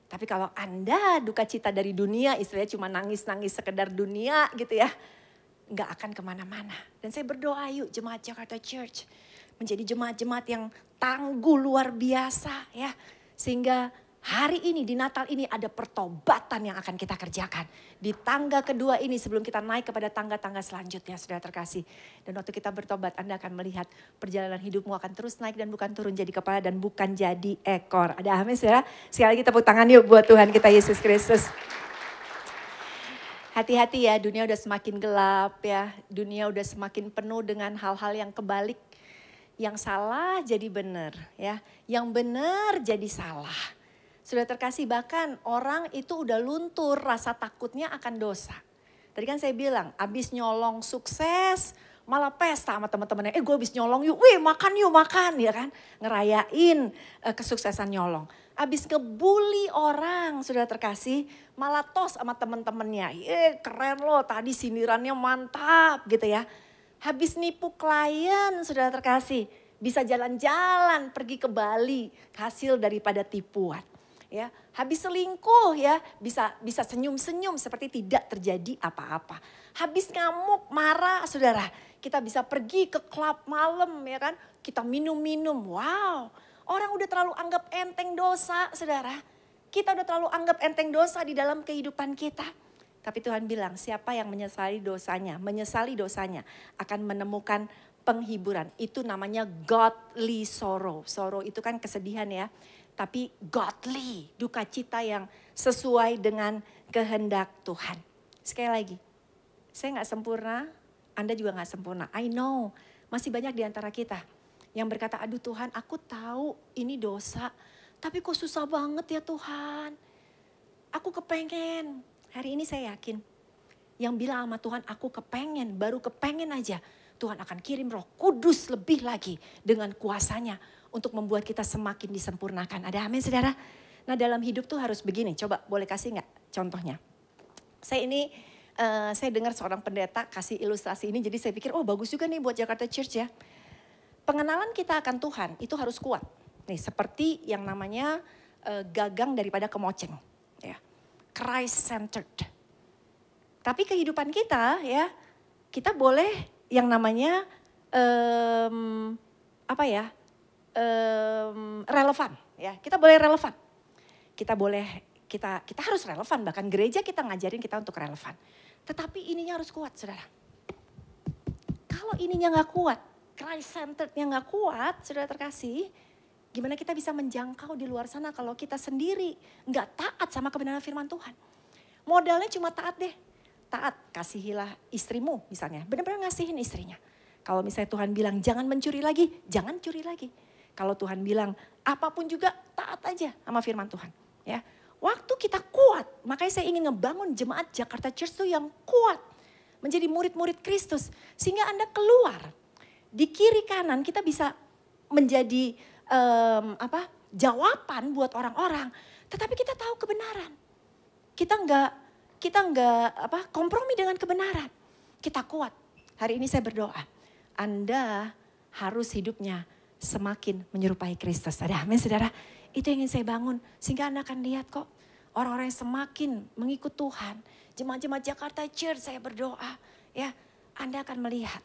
Tapi kalau Anda duka cita dari dunia, istilahnya cuma nangis-nangis sekedar dunia gitu ya, nggak akan kemana-mana. Dan saya berdoa yuk jemaat Jakarta Church menjadi jemaat-jemaat yang tangguh luar biasa ya. Sehingga hari ini di Natal ini ada pertobatan yang akan kita kerjakan. Di tangga kedua ini sebelum kita naik kepada tangga-tangga selanjutnya saudara terkasih. Dan waktu kita bertobat Anda akan melihat perjalanan hidupmu akan terus naik dan bukan turun jadi kepala dan bukan jadi ekor. Ada amin saudara? Sekali lagi tepuk tangan yuk buat Tuhan kita Yesus Kristus. Hati-hati ya, dunia udah semakin gelap ya. Dunia udah semakin penuh dengan hal-hal yang kebalik. Yang salah jadi benar ya. Yang benar jadi salah. Sudah terkasih bahkan orang itu udah luntur rasa takutnya akan dosa. Tadi kan saya bilang abis nyolong sukses malah pesta sama teman-temannya. Gue abis nyolong yuk, wih makan yuk makan ya kan. Ngerayain kesuksesan nyolong. Abis ngebully orang sudah terkasih malah tos sama teman-temannya. Keren loh tadi sindirannya mantap gitu ya. Habis nipu klien sudah terkasih bisa jalan-jalan pergi ke Bali hasil daripada tipuan. ya, habis selingkuh ya, bisa senyum-senyum seperti tidak terjadi apa-apa. Habis ngamuk, marah, saudara, kita bisa pergi ke klub malam ya kan, kita minum-minum. Wow, orang udah terlalu anggap enteng dosa, saudara. Kita udah terlalu anggap enteng dosa di dalam kehidupan kita. Tapi Tuhan bilang, siapa yang menyesali dosanya akan menemukan penghiburan. Itu namanya godly sorrow. Sorrow itu kan kesedihan ya. Tapi godly, duka cita yang sesuai dengan kehendak Tuhan. Sekali lagi, saya gak sempurna, Anda juga gak sempurna. I know, masih banyak di antara kita yang berkata, aduh Tuhan aku tahu ini dosa. Tapi kok susah banget ya Tuhan. Aku kepengen. Hari ini saya yakin, yang bilang sama Tuhan aku kepengen, baru kepengen aja. Tuhan akan kirim Roh Kudus lebih lagi dengan kuasanya untuk membuat kita semakin disempurnakan. Ada amin saudara? Nah dalam hidup tuh harus begini, coba boleh kasih gak contohnya? Saya dengar seorang pendeta kasih ilustrasi ini, jadi saya pikir oh bagus juga nih buat Jakarta Church ya. Pengenalan kita akan Tuhan itu harus kuat. Nih seperti yang namanya gagang daripada kemoceng. Ya. Christ-centered. Tapi kehidupan kita ya, kita boleh yang namanya relevan ya. Kita boleh relevan. Kita harus relevan, bahkan gereja kita ngajarin kita untuk relevan. Tetapi ininya harus kuat, saudara. Kalau ininya nggak kuat, Christ-centerednya nggak kuat, saudara terkasih, gimana kita bisa menjangkau di luar sana kalau kita sendiri nggak taat sama kebenaran firman Tuhan. Modalnya cuma taat deh. Taat, kasihilah istrimu misalnya. Benar-benar ngasihin istrinya. Kalau misalnya Tuhan bilang jangan mencuri lagi, jangan curi lagi. Kalau Tuhan bilang apapun juga taat aja sama firman Tuhan. Ya, waktu kita kuat, makanya saya ingin ngebangun jemaat Jakarta Church itu yang kuat. Menjadi murid-murid Kristus. Sehingga Anda keluar. Di kiri kanan kita bisa menjadi jawaban buat orang-orang. Tetapi kita tahu kebenaran. Kita nggak kompromi dengan kebenaran. Kita kuat. Hari ini saya berdoa. Anda harus hidupnya semakin menyerupai Kristus. Ada amin saudara. Itu yang ingin saya bangun. Sehingga Anda akan lihat kok. Orang-orang yang semakin mengikut Tuhan. Jemaat-jemaat Jakarta Church saya berdoa. Ya, Anda akan melihat.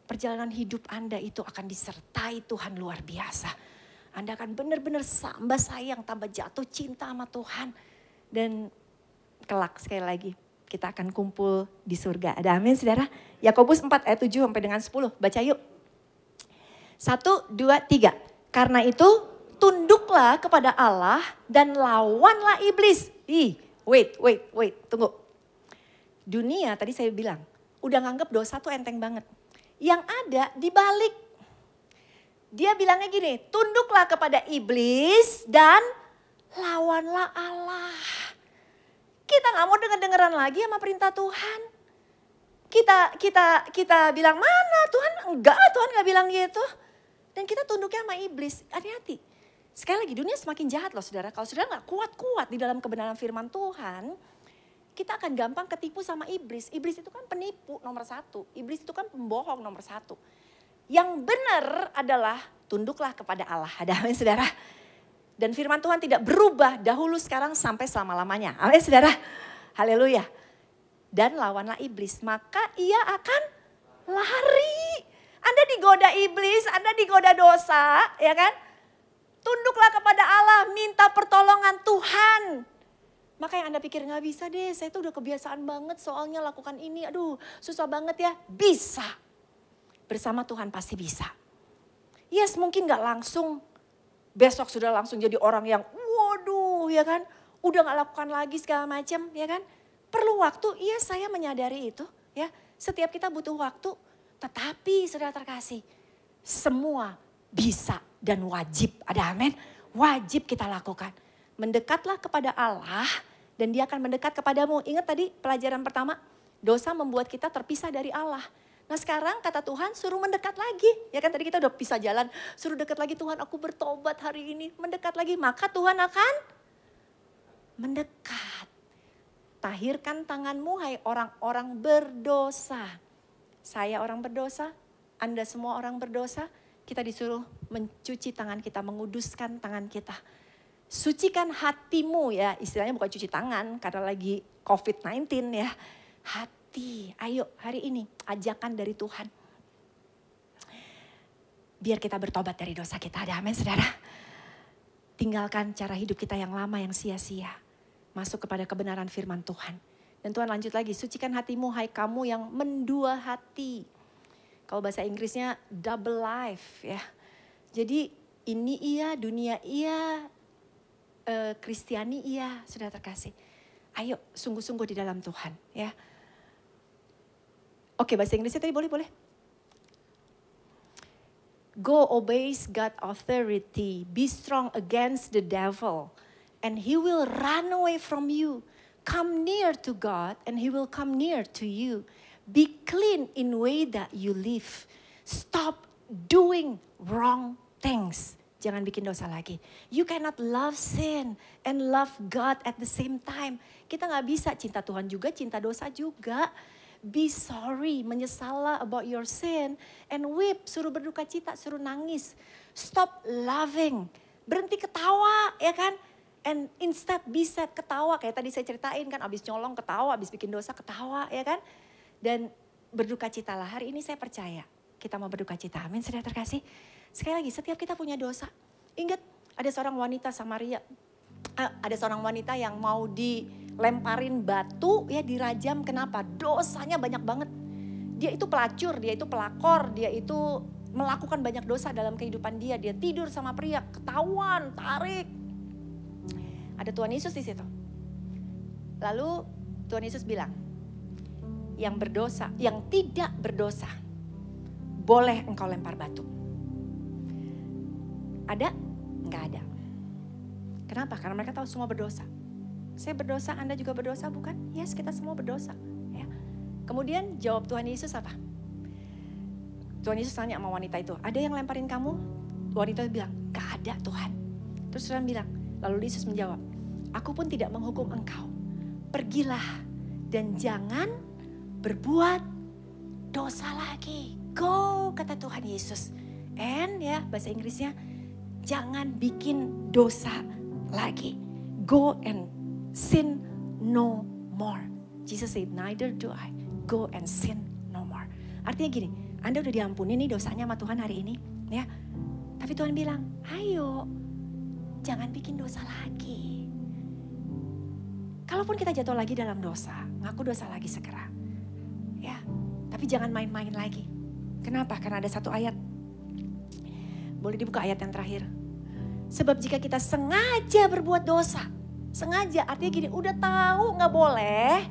Perjalanan hidup Anda itu akan disertai Tuhan luar biasa. Anda akan benar-benar tambah sayang, tambah jatuh cinta sama Tuhan. Dan kelak sekali lagi kita akan kumpul di surga. Ada amin saudara. Yakobus 4 ayat 7 sampai dengan 10. Baca yuk. 1, 2, 3. Karena itu tunduklah kepada Allah dan lawanlah iblis. Wait, tunggu. Dunia tadi saya bilang, udah nganggap dosa tuh enteng banget. Yang ada dibalik. Dia bilangnya gini, tunduklah kepada iblis dan lawanlah Allah. Kita gak mau dengeran lagi sama perintah Tuhan. Kita bilang mana Tuhan? Enggak, Tuhan gak bilang gitu. Dan kita tunduknya sama iblis. Hati-hati. Sekali lagi dunia semakin jahat loh saudara. Kalau saudara gak kuat-kuat di dalam kebenaran firman Tuhan, kita akan gampang ketipu sama iblis. Iblis itu kan penipu nomor 1. Iblis itu kan pembohong nomor 1. Yang benar adalah tunduklah kepada Allah. Ada amin saudara. Dan firman Tuhan tidak berubah dahulu sekarang sampai selama-lamanya. Amin saudara. Haleluya. Dan lawanlah iblis. Maka ia akan lari. Anda digoda iblis, Anda digoda dosa. Ya kan? Tunduklah kepada Allah, minta pertolongan Tuhan. Maka yang Anda pikir gak bisa deh, saya tuh udah kebiasaan banget soalnya lakukan ini. Aduh susah banget ya. Bisa. Bersama Tuhan pasti bisa. Yes, mungkin gak langsung. Besok sudah langsung jadi orang yang waduh ya kan. Udah gak lakukan lagi segala macam ya kan. Perlu waktu, iya saya menyadari itu. Ya, setiap kita butuh waktu. Tetapi saudara terkasih, semua bisa dan wajib. Ada amin. Wajib kita lakukan. Mendekatlah kepada Allah dan dia akan mendekat kepadamu. Ingat tadi pelajaran pertama, dosa membuat kita terpisah dari Allah. Nah sekarang kata Tuhan suruh mendekat lagi. Ya kan tadi kita udah pisah jalan. Suruh dekat lagi Tuhan aku bertobat hari ini. Mendekat lagi maka Tuhan akan mendekat. Tahirkan tanganmu hai orang-orang berdosa. Saya orang berdosa. Anda semua orang berdosa. Kita disuruh mencuci tangan kita. Menguduskan tangan kita. Sucikan hatimu ya, istilahnya bukan cuci tangan karena lagi COVID-19 ya. Hati, ayo hari ini ajakan dari Tuhan. Biar kita bertobat dari dosa kita, ada amin saudara. Tinggalkan cara hidup kita yang lama yang sia-sia. Masuk kepada kebenaran firman Tuhan. Dan Tuhan lanjut lagi, sucikan hatimu hai kamu yang mendua hati. Kalau bahasa Inggrisnya double life ya. Jadi ini iya, dunia iya, Kristiani iya, sudah terkasih. Ayo sungguh-sungguh di dalam Tuhan ya. Oke, bahasa Inggrisnya tadi boleh. Go obeys God authority, be strong against the devil, and he will run away from you. Come near to God and he will come near to you. Be clean in way that you live. Stop doing wrong things. Jangan bikin dosa lagi. You cannot love sin and love God at the same time. Kita gak bisa cinta Tuhan juga, cinta dosa juga. Be sorry, menyesallah about your sin. And weep, suruh berduka cita, suruh nangis. Stop loving, berhenti ketawa ya kan. And instead be sad, ketawa. Kayak tadi saya ceritain kan, abis nyolong ketawa, abis bikin dosa ketawa ya kan. Dan berduka citalah, hari ini saya percaya kita mau berduka cita. Amin, sudah terkasih. Sekali lagi, setiap kita punya dosa. Ingat, ada seorang wanita Samaria. Ada seorang wanita yang mau dilemparin batu, ya dirajam. Kenapa? Dosanya banyak banget. Dia itu pelacur, dia itu pelakor, dia itu melakukan banyak dosa dalam kehidupan dia. Dia tidur sama pria, ketahuan, tarik. Ada Tuhan Yesus di situ. Lalu Tuhan Yesus bilang, yang berdosa, yang tidak berdosa, boleh engkau lempar batu. Ada? Enggak ada. Kenapa? Karena mereka tahu semua berdosa. Saya berdosa, Anda juga berdosa bukan? Yes, kita semua berdosa. Ya. Kemudian jawab Tuhan Yesus apa? Tuhan Yesus tanya sama wanita itu, ada yang lemparin kamu? Wanita itu bilang, gak ada Tuhan. Terus Tuhan bilang, lalu Yesus menjawab, aku pun tidak menghukum engkau. Pergilah dan jangan berbuat dosa lagi. Go, kata Tuhan Yesus. And ya, bahasa Inggrisnya, jangan bikin dosa lagi. Go and sin no more. Jesus said, neither do I. Go and sin no more. Artinya gini, Anda udah diampuni nih dosanya sama Tuhan hari ini. Ya. Tapi Tuhan bilang, ayo jangan bikin dosa lagi. Kalaupun kita jatuh lagi dalam dosa, ngaku dosa lagi segera. Ya, tapi jangan main-main lagi. Kenapa? Karena ada satu ayat. Boleh dibuka ayat yang terakhir. Sebab jika kita sengaja berbuat dosa, sengaja artinya gini, udah tahu gak boleh,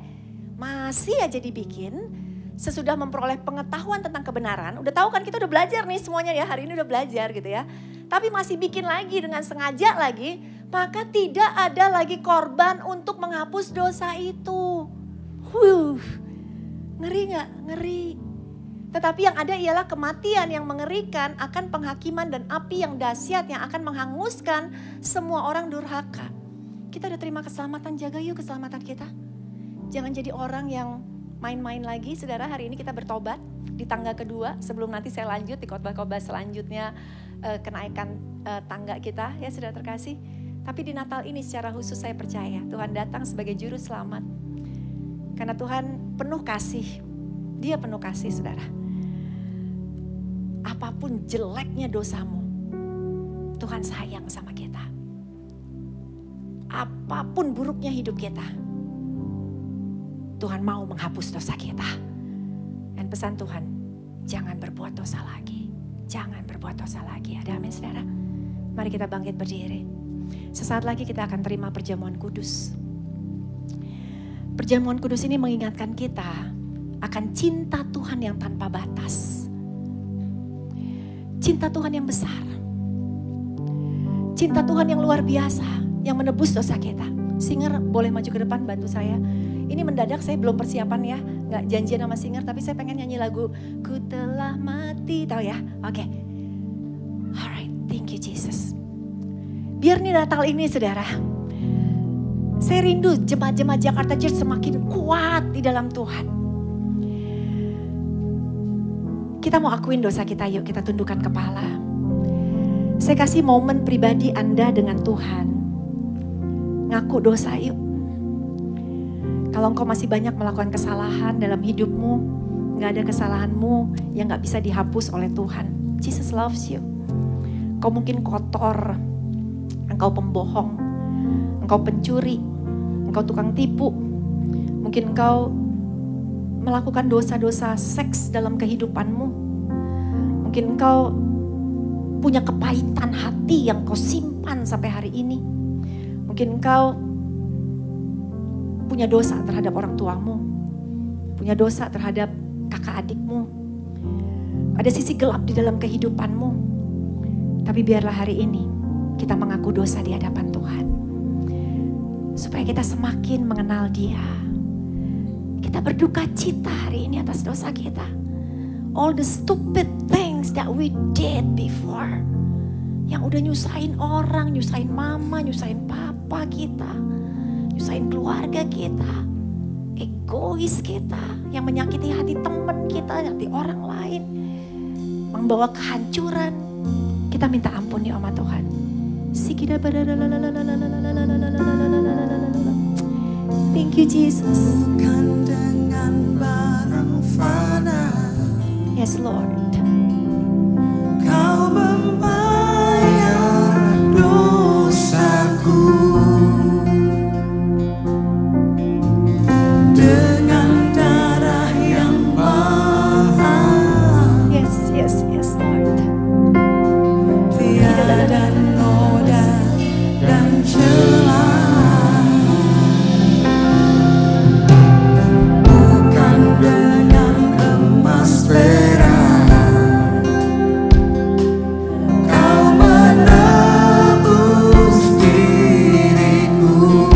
masih aja dibikin, sesudah memperoleh pengetahuan tentang kebenaran, udah tahu kan kita udah belajar nih semuanya ya, hari ini udah belajar gitu ya. Tapi masih bikin lagi dengan sengaja lagi, maka tidak ada lagi korban untuk menghapus dosa itu. Ngeri gak? Ngeri. Tetapi yang ada ialah kematian yang mengerikan akan penghakiman dan api yang dahsyat yang akan menghanguskan semua orang durhaka. Kita udah terima keselamatan, jaga yuk keselamatan kita. Jangan jadi orang yang main-main lagi. Saudara, hari ini kita bertobat di tangga kedua. Sebelum nanti saya lanjut di khotbah-khotbah selanjutnya kenaikan tangga kita ya saudara terkasih. Tapi di Natal ini secara khusus saya percaya Tuhan datang sebagai juru selamat. Karena Tuhan penuh kasih. Dia penuh kasih saudara. Apapun jeleknya dosamu, Tuhan sayang sama kita. Apapun buruknya hidup kita, Tuhan mau menghapus dosa kita. Dan pesan Tuhan, jangan berbuat dosa lagi. Jangan berbuat dosa lagi. Ada amin saudara? Mari kita bangkit berdiri. Sesaat lagi kita akan terima perjamuan kudus. Perjamuan kudus ini mengingatkan kita akan cinta Tuhan yang tanpa batas. Cinta Tuhan yang besar. Cinta Tuhan yang luar biasa, yang menebus dosa kita. Singer boleh maju ke depan bantu saya. Ini mendadak, saya belum persiapan ya. Gak janjian sama singer, tapi saya pengen nyanyi lagu Ku Telah Mati, tahu ya? Oke. Alright, thank you Jesus. Biar nih Natal ini saudara, saya rindu jemaat-jemaat Jakarta Church semakin kuat di dalam Tuhan. Kita mau akuin dosa kita, yuk kita tundukkan kepala. Saya kasih momen pribadi Anda dengan Tuhan. ngaku dosa yuk. Kalau engkau masih banyak melakukan kesalahan dalam hidupmu, gak ada kesalahanmu yang gak bisa dihapus oleh Tuhan. Jesus loves you. Engkau mungkin kotor, engkau pembohong, engkau pencuri, engkau tukang tipu. Mungkin engkau melakukan dosa-dosa seks dalam kehidupanmu. Mungkin engkau punya kepahitan hati yang kau simpan sampai hari ini. Mungkin engkau punya dosa terhadap orang tuamu, punya dosa terhadap kakak adikmu. Ada sisi gelap di dalam kehidupanmu. Tapi biarlah hari ini kita mengaku dosa di hadapan Tuhan. Supaya kita semakin mengenal Dia. Kita berduka cita hari ini atas dosa kita. All the stupid things that we did before. Yang udah nyusahin orang, nyusahin mama, nyusahin papa kita. Nyusahin keluarga kita. Egois kita. Yang menyakiti hati teman kita, hati orang lain. Membawa kehancuran. Kita minta ampun ya sama Tuhan. Thank you Jesus. Kan dengan barang fana. Yes Lord. Kau membayar dosaku dengan darah yang mahal. Yes, yes, yes Lord. Tiada noda dan celah. Bukan dengan emas perak. Kau menebus diriku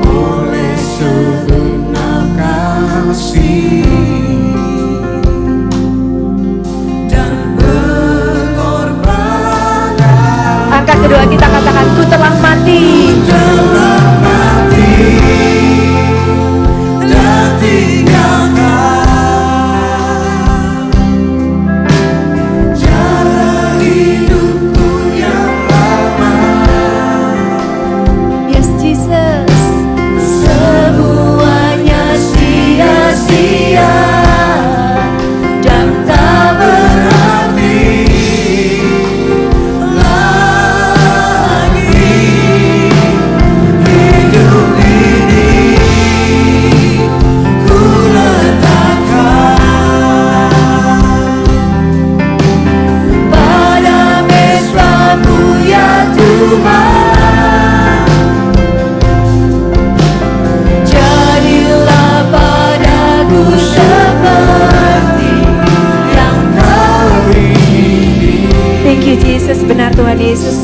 oleh segenap kasih dan pengorbanan. Angkat kedua kita katakan, ku telah mati. Telah mati dan tinggalkan cara hidupku yang lama. Yes Jesus. Semuanya sia-sia dan tak berarti lagi. Hidup ini ku letakkan pada mesra-Mu ya Tuhan. Jadilah padaku seperti yang Kau ingini. Thank you Jesus, benar Tuhan Yesus.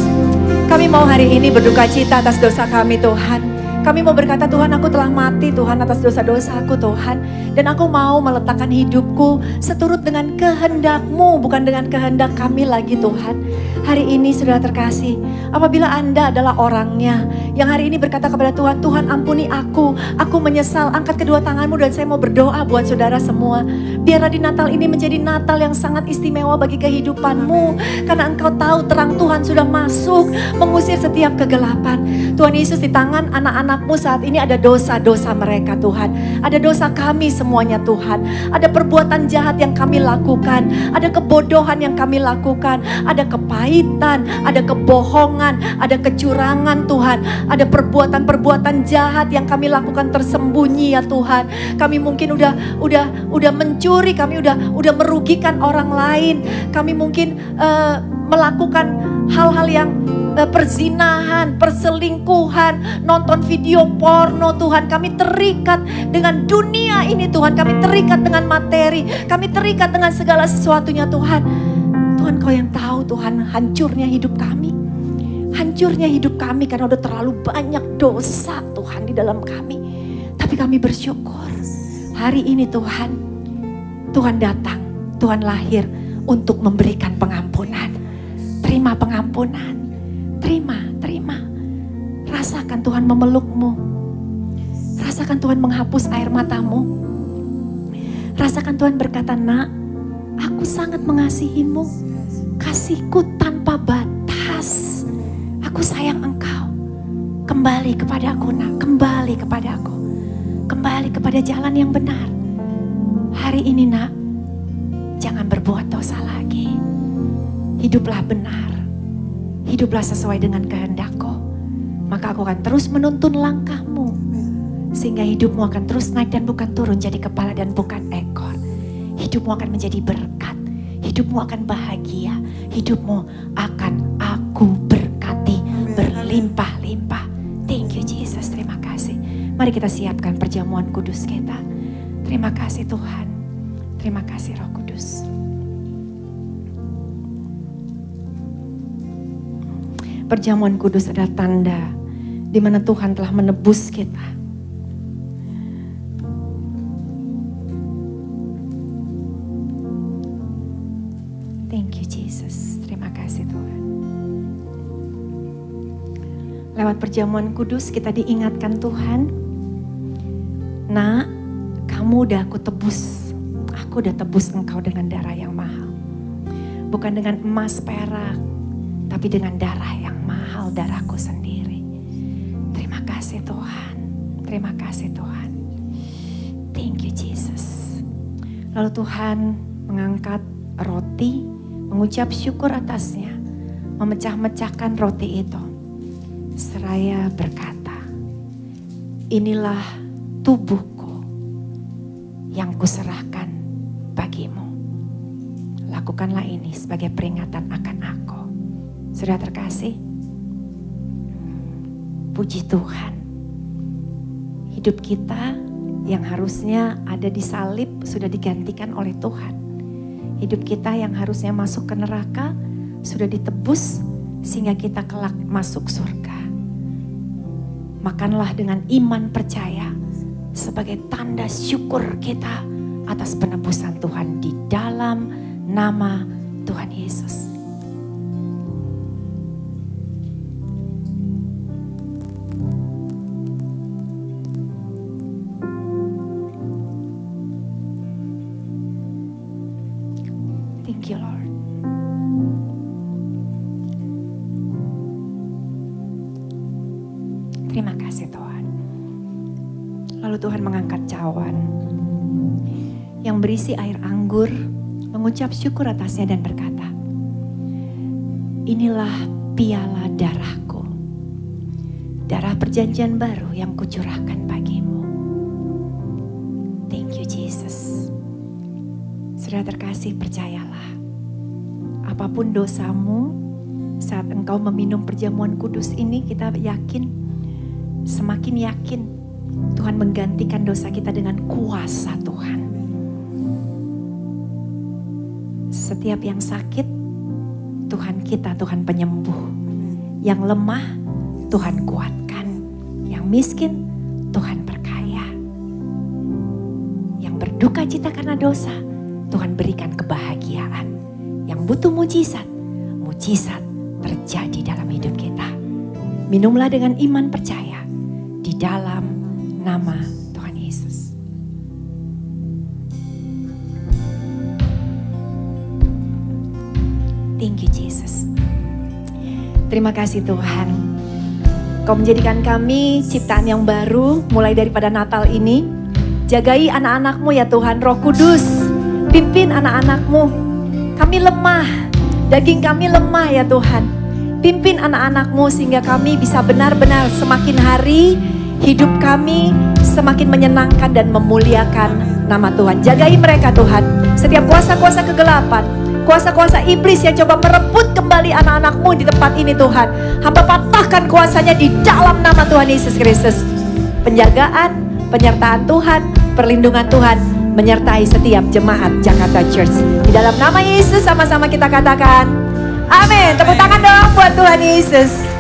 Kami mau hari ini berduka cita atas dosa kami Tuhan. Kami mau berkata Tuhan, aku telah mati Tuhan atas dosa-dosaku Tuhan. Dan aku mau meletakkan hidupku seturut dengan kehendak-Mu, bukan dengan kehendak kami lagi Tuhan. Hari ini saudara terkasih, apabila Anda adalah orangnya yang hari ini berkata kepada Tuhan, Tuhan ampuni aku menyesal, angkat kedua tanganmu dan saya mau berdoa buat saudara semua. Biarlah di Natal ini menjadi Natal yang sangat istimewa bagi kehidupanmu. Karena Engkau tahu terang Tuhan sudah masuk, mengusir setiap kegelapan. Tuhan Yesus, di tangan anak-anakmu saat ini ada dosa-dosa mereka Tuhan. Ada dosa kami semuanya Tuhan. Ada perbuatan jahat yang kami lakukan. Ada kebodohan yang kami lakukan. Ada kepahitan, ada kebohongan, ada kecurangan Tuhan. Ada perbuatan-perbuatan jahat yang kami lakukan tersembunyi ya Tuhan. Kami mungkin udah mencuri, kami udah merugikan orang lain. Kami mungkin melakukan hal-hal yang perzinahan, perselingkuhan, nonton video porno Tuhan. Kami terikat dengan dunia ini Tuhan. Kami terikat dengan materi. Kami terikat dengan segala sesuatunya Tuhan. Tuhan Kau yang tahu Tuhan hancurnya hidup kami. Hancurnya hidup kami karena udah terlalu banyak dosa Tuhan di dalam kami. Tapi kami bersyukur hari ini Tuhan, Tuhan datang, Tuhan lahir untuk memberikan pengampunan. Terima pengampunan, terima. Rasakan Tuhan memelukmu. Rasakan Tuhan menghapus air matamu. Rasakan Tuhan berkata, nak, aku sangat mengasihimu. Kasihku tanpa batas. Aku sayang engkau. Kembali kepadaku nak, kembali kepadaku. Kembali kepada jalan yang benar. Hari ini nak, jangan berbuat dosa lagi. Hiduplah benar. Hiduplah sesuai dengan kehendak-Ku. Maka aku akan terus menuntun langkahmu. Sehingga hidupmu akan terus naik dan bukan turun, jadi kepala dan bukan ekor. Hidupmu akan menjadi berkat. Hidupmu akan bahagia. Hidupmu akan aku berkati berlimpah-limpah. Thank you Jesus, terima kasih. Mari kita siapkan perjamuan kudus kita. Terima kasih Tuhan. Terima kasih Roh Kudus. Perjamuan kudus adalah tanda di mana Tuhan telah menebus kita. Thank you Jesus. Terima kasih Tuhan. Lewat perjamuan kudus kita diingatkan Tuhan, nak, kamu udah aku tebus. Aku udah tebus engkau dengan darah yang mahal. Bukan dengan emas perak, tapi dengan darah yang mahal, darahku sendiri. Terima kasih Tuhan. Terima kasih Tuhan. Thank you Jesus. Lalu Tuhan mengangkat roti, mengucap syukur atasnya, memecah-mecahkan roti itu. Seraya berkata, inilah tubuhku yang kuserahkan bagimu. Lakukanlah ini sebagai peringatan akan aku. Sudah terkasih? Puji Tuhan. Hidup kita yang harusnya ada di salib sudah digantikan oleh Tuhan. Hidup kita yang harusnya masuk ke neraka sudah ditebus sehingga kita kelak masuk surga. Makanlah dengan iman percaya sebagai tanda syukur kita atas penebusan Tuhan di dalam nama Tuhan Yesus. Thank you Lord. Terima kasih Tuhan. Lalu Tuhan mengangkat cawan yang berisi air anggur, mengucap syukur atasnya dan berkata, inilah piala darahku, darah perjanjian baru yang kucurahkan bagimu. Thank you Jesus. Sudah terkasih, percayalah, apapun dosamu saat engkau meminum perjamuan kudus ini, kita yakin, semakin yakin Tuhan menggantikan dosa kita dengan kuasa Tuhan. Setiap yang sakit, Tuhan kita, Tuhan penyembuh. Yang lemah, Tuhan kuatkan. Yang miskin, Tuhan perkaya. Yang berduka cita karena dosa, Tuhan berikan kebahagiaan. Yang butuh mujizat, mujizat terjadi dalam hidup kita. Minumlah dengan iman percaya di dalam nama Tuhan Yesus. Thank you Jesus. Terima kasih Tuhan. Kau menjadikan kami ciptaan yang baru mulai daripada Natal ini. Jagai anak-anakmu ya Tuhan, Roh Kudus. Pimpin anak-anakmu. Kami lemah, daging kami lemah ya Tuhan. Pimpin anak-anakmu sehingga kami bisa benar-benar semakin hari hidup kami semakin menyenangkan dan memuliakan nama Tuhan. Jagai mereka Tuhan. Setiap kuasa-kuasa kegelapan, kuasa-kuasa iblis yang coba merebut kembali anak-anakmu di tempat ini Tuhan. Hamba patahkan kuasanya di dalam nama Tuhan Yesus Kristus. Penjagaan, penyertaan Tuhan, perlindungan Tuhan menyertai setiap jemaat Jakarta Church. Di dalam nama Yesus sama-sama kita katakan amin. Tepuk tangan dong buat Tuhan Yesus.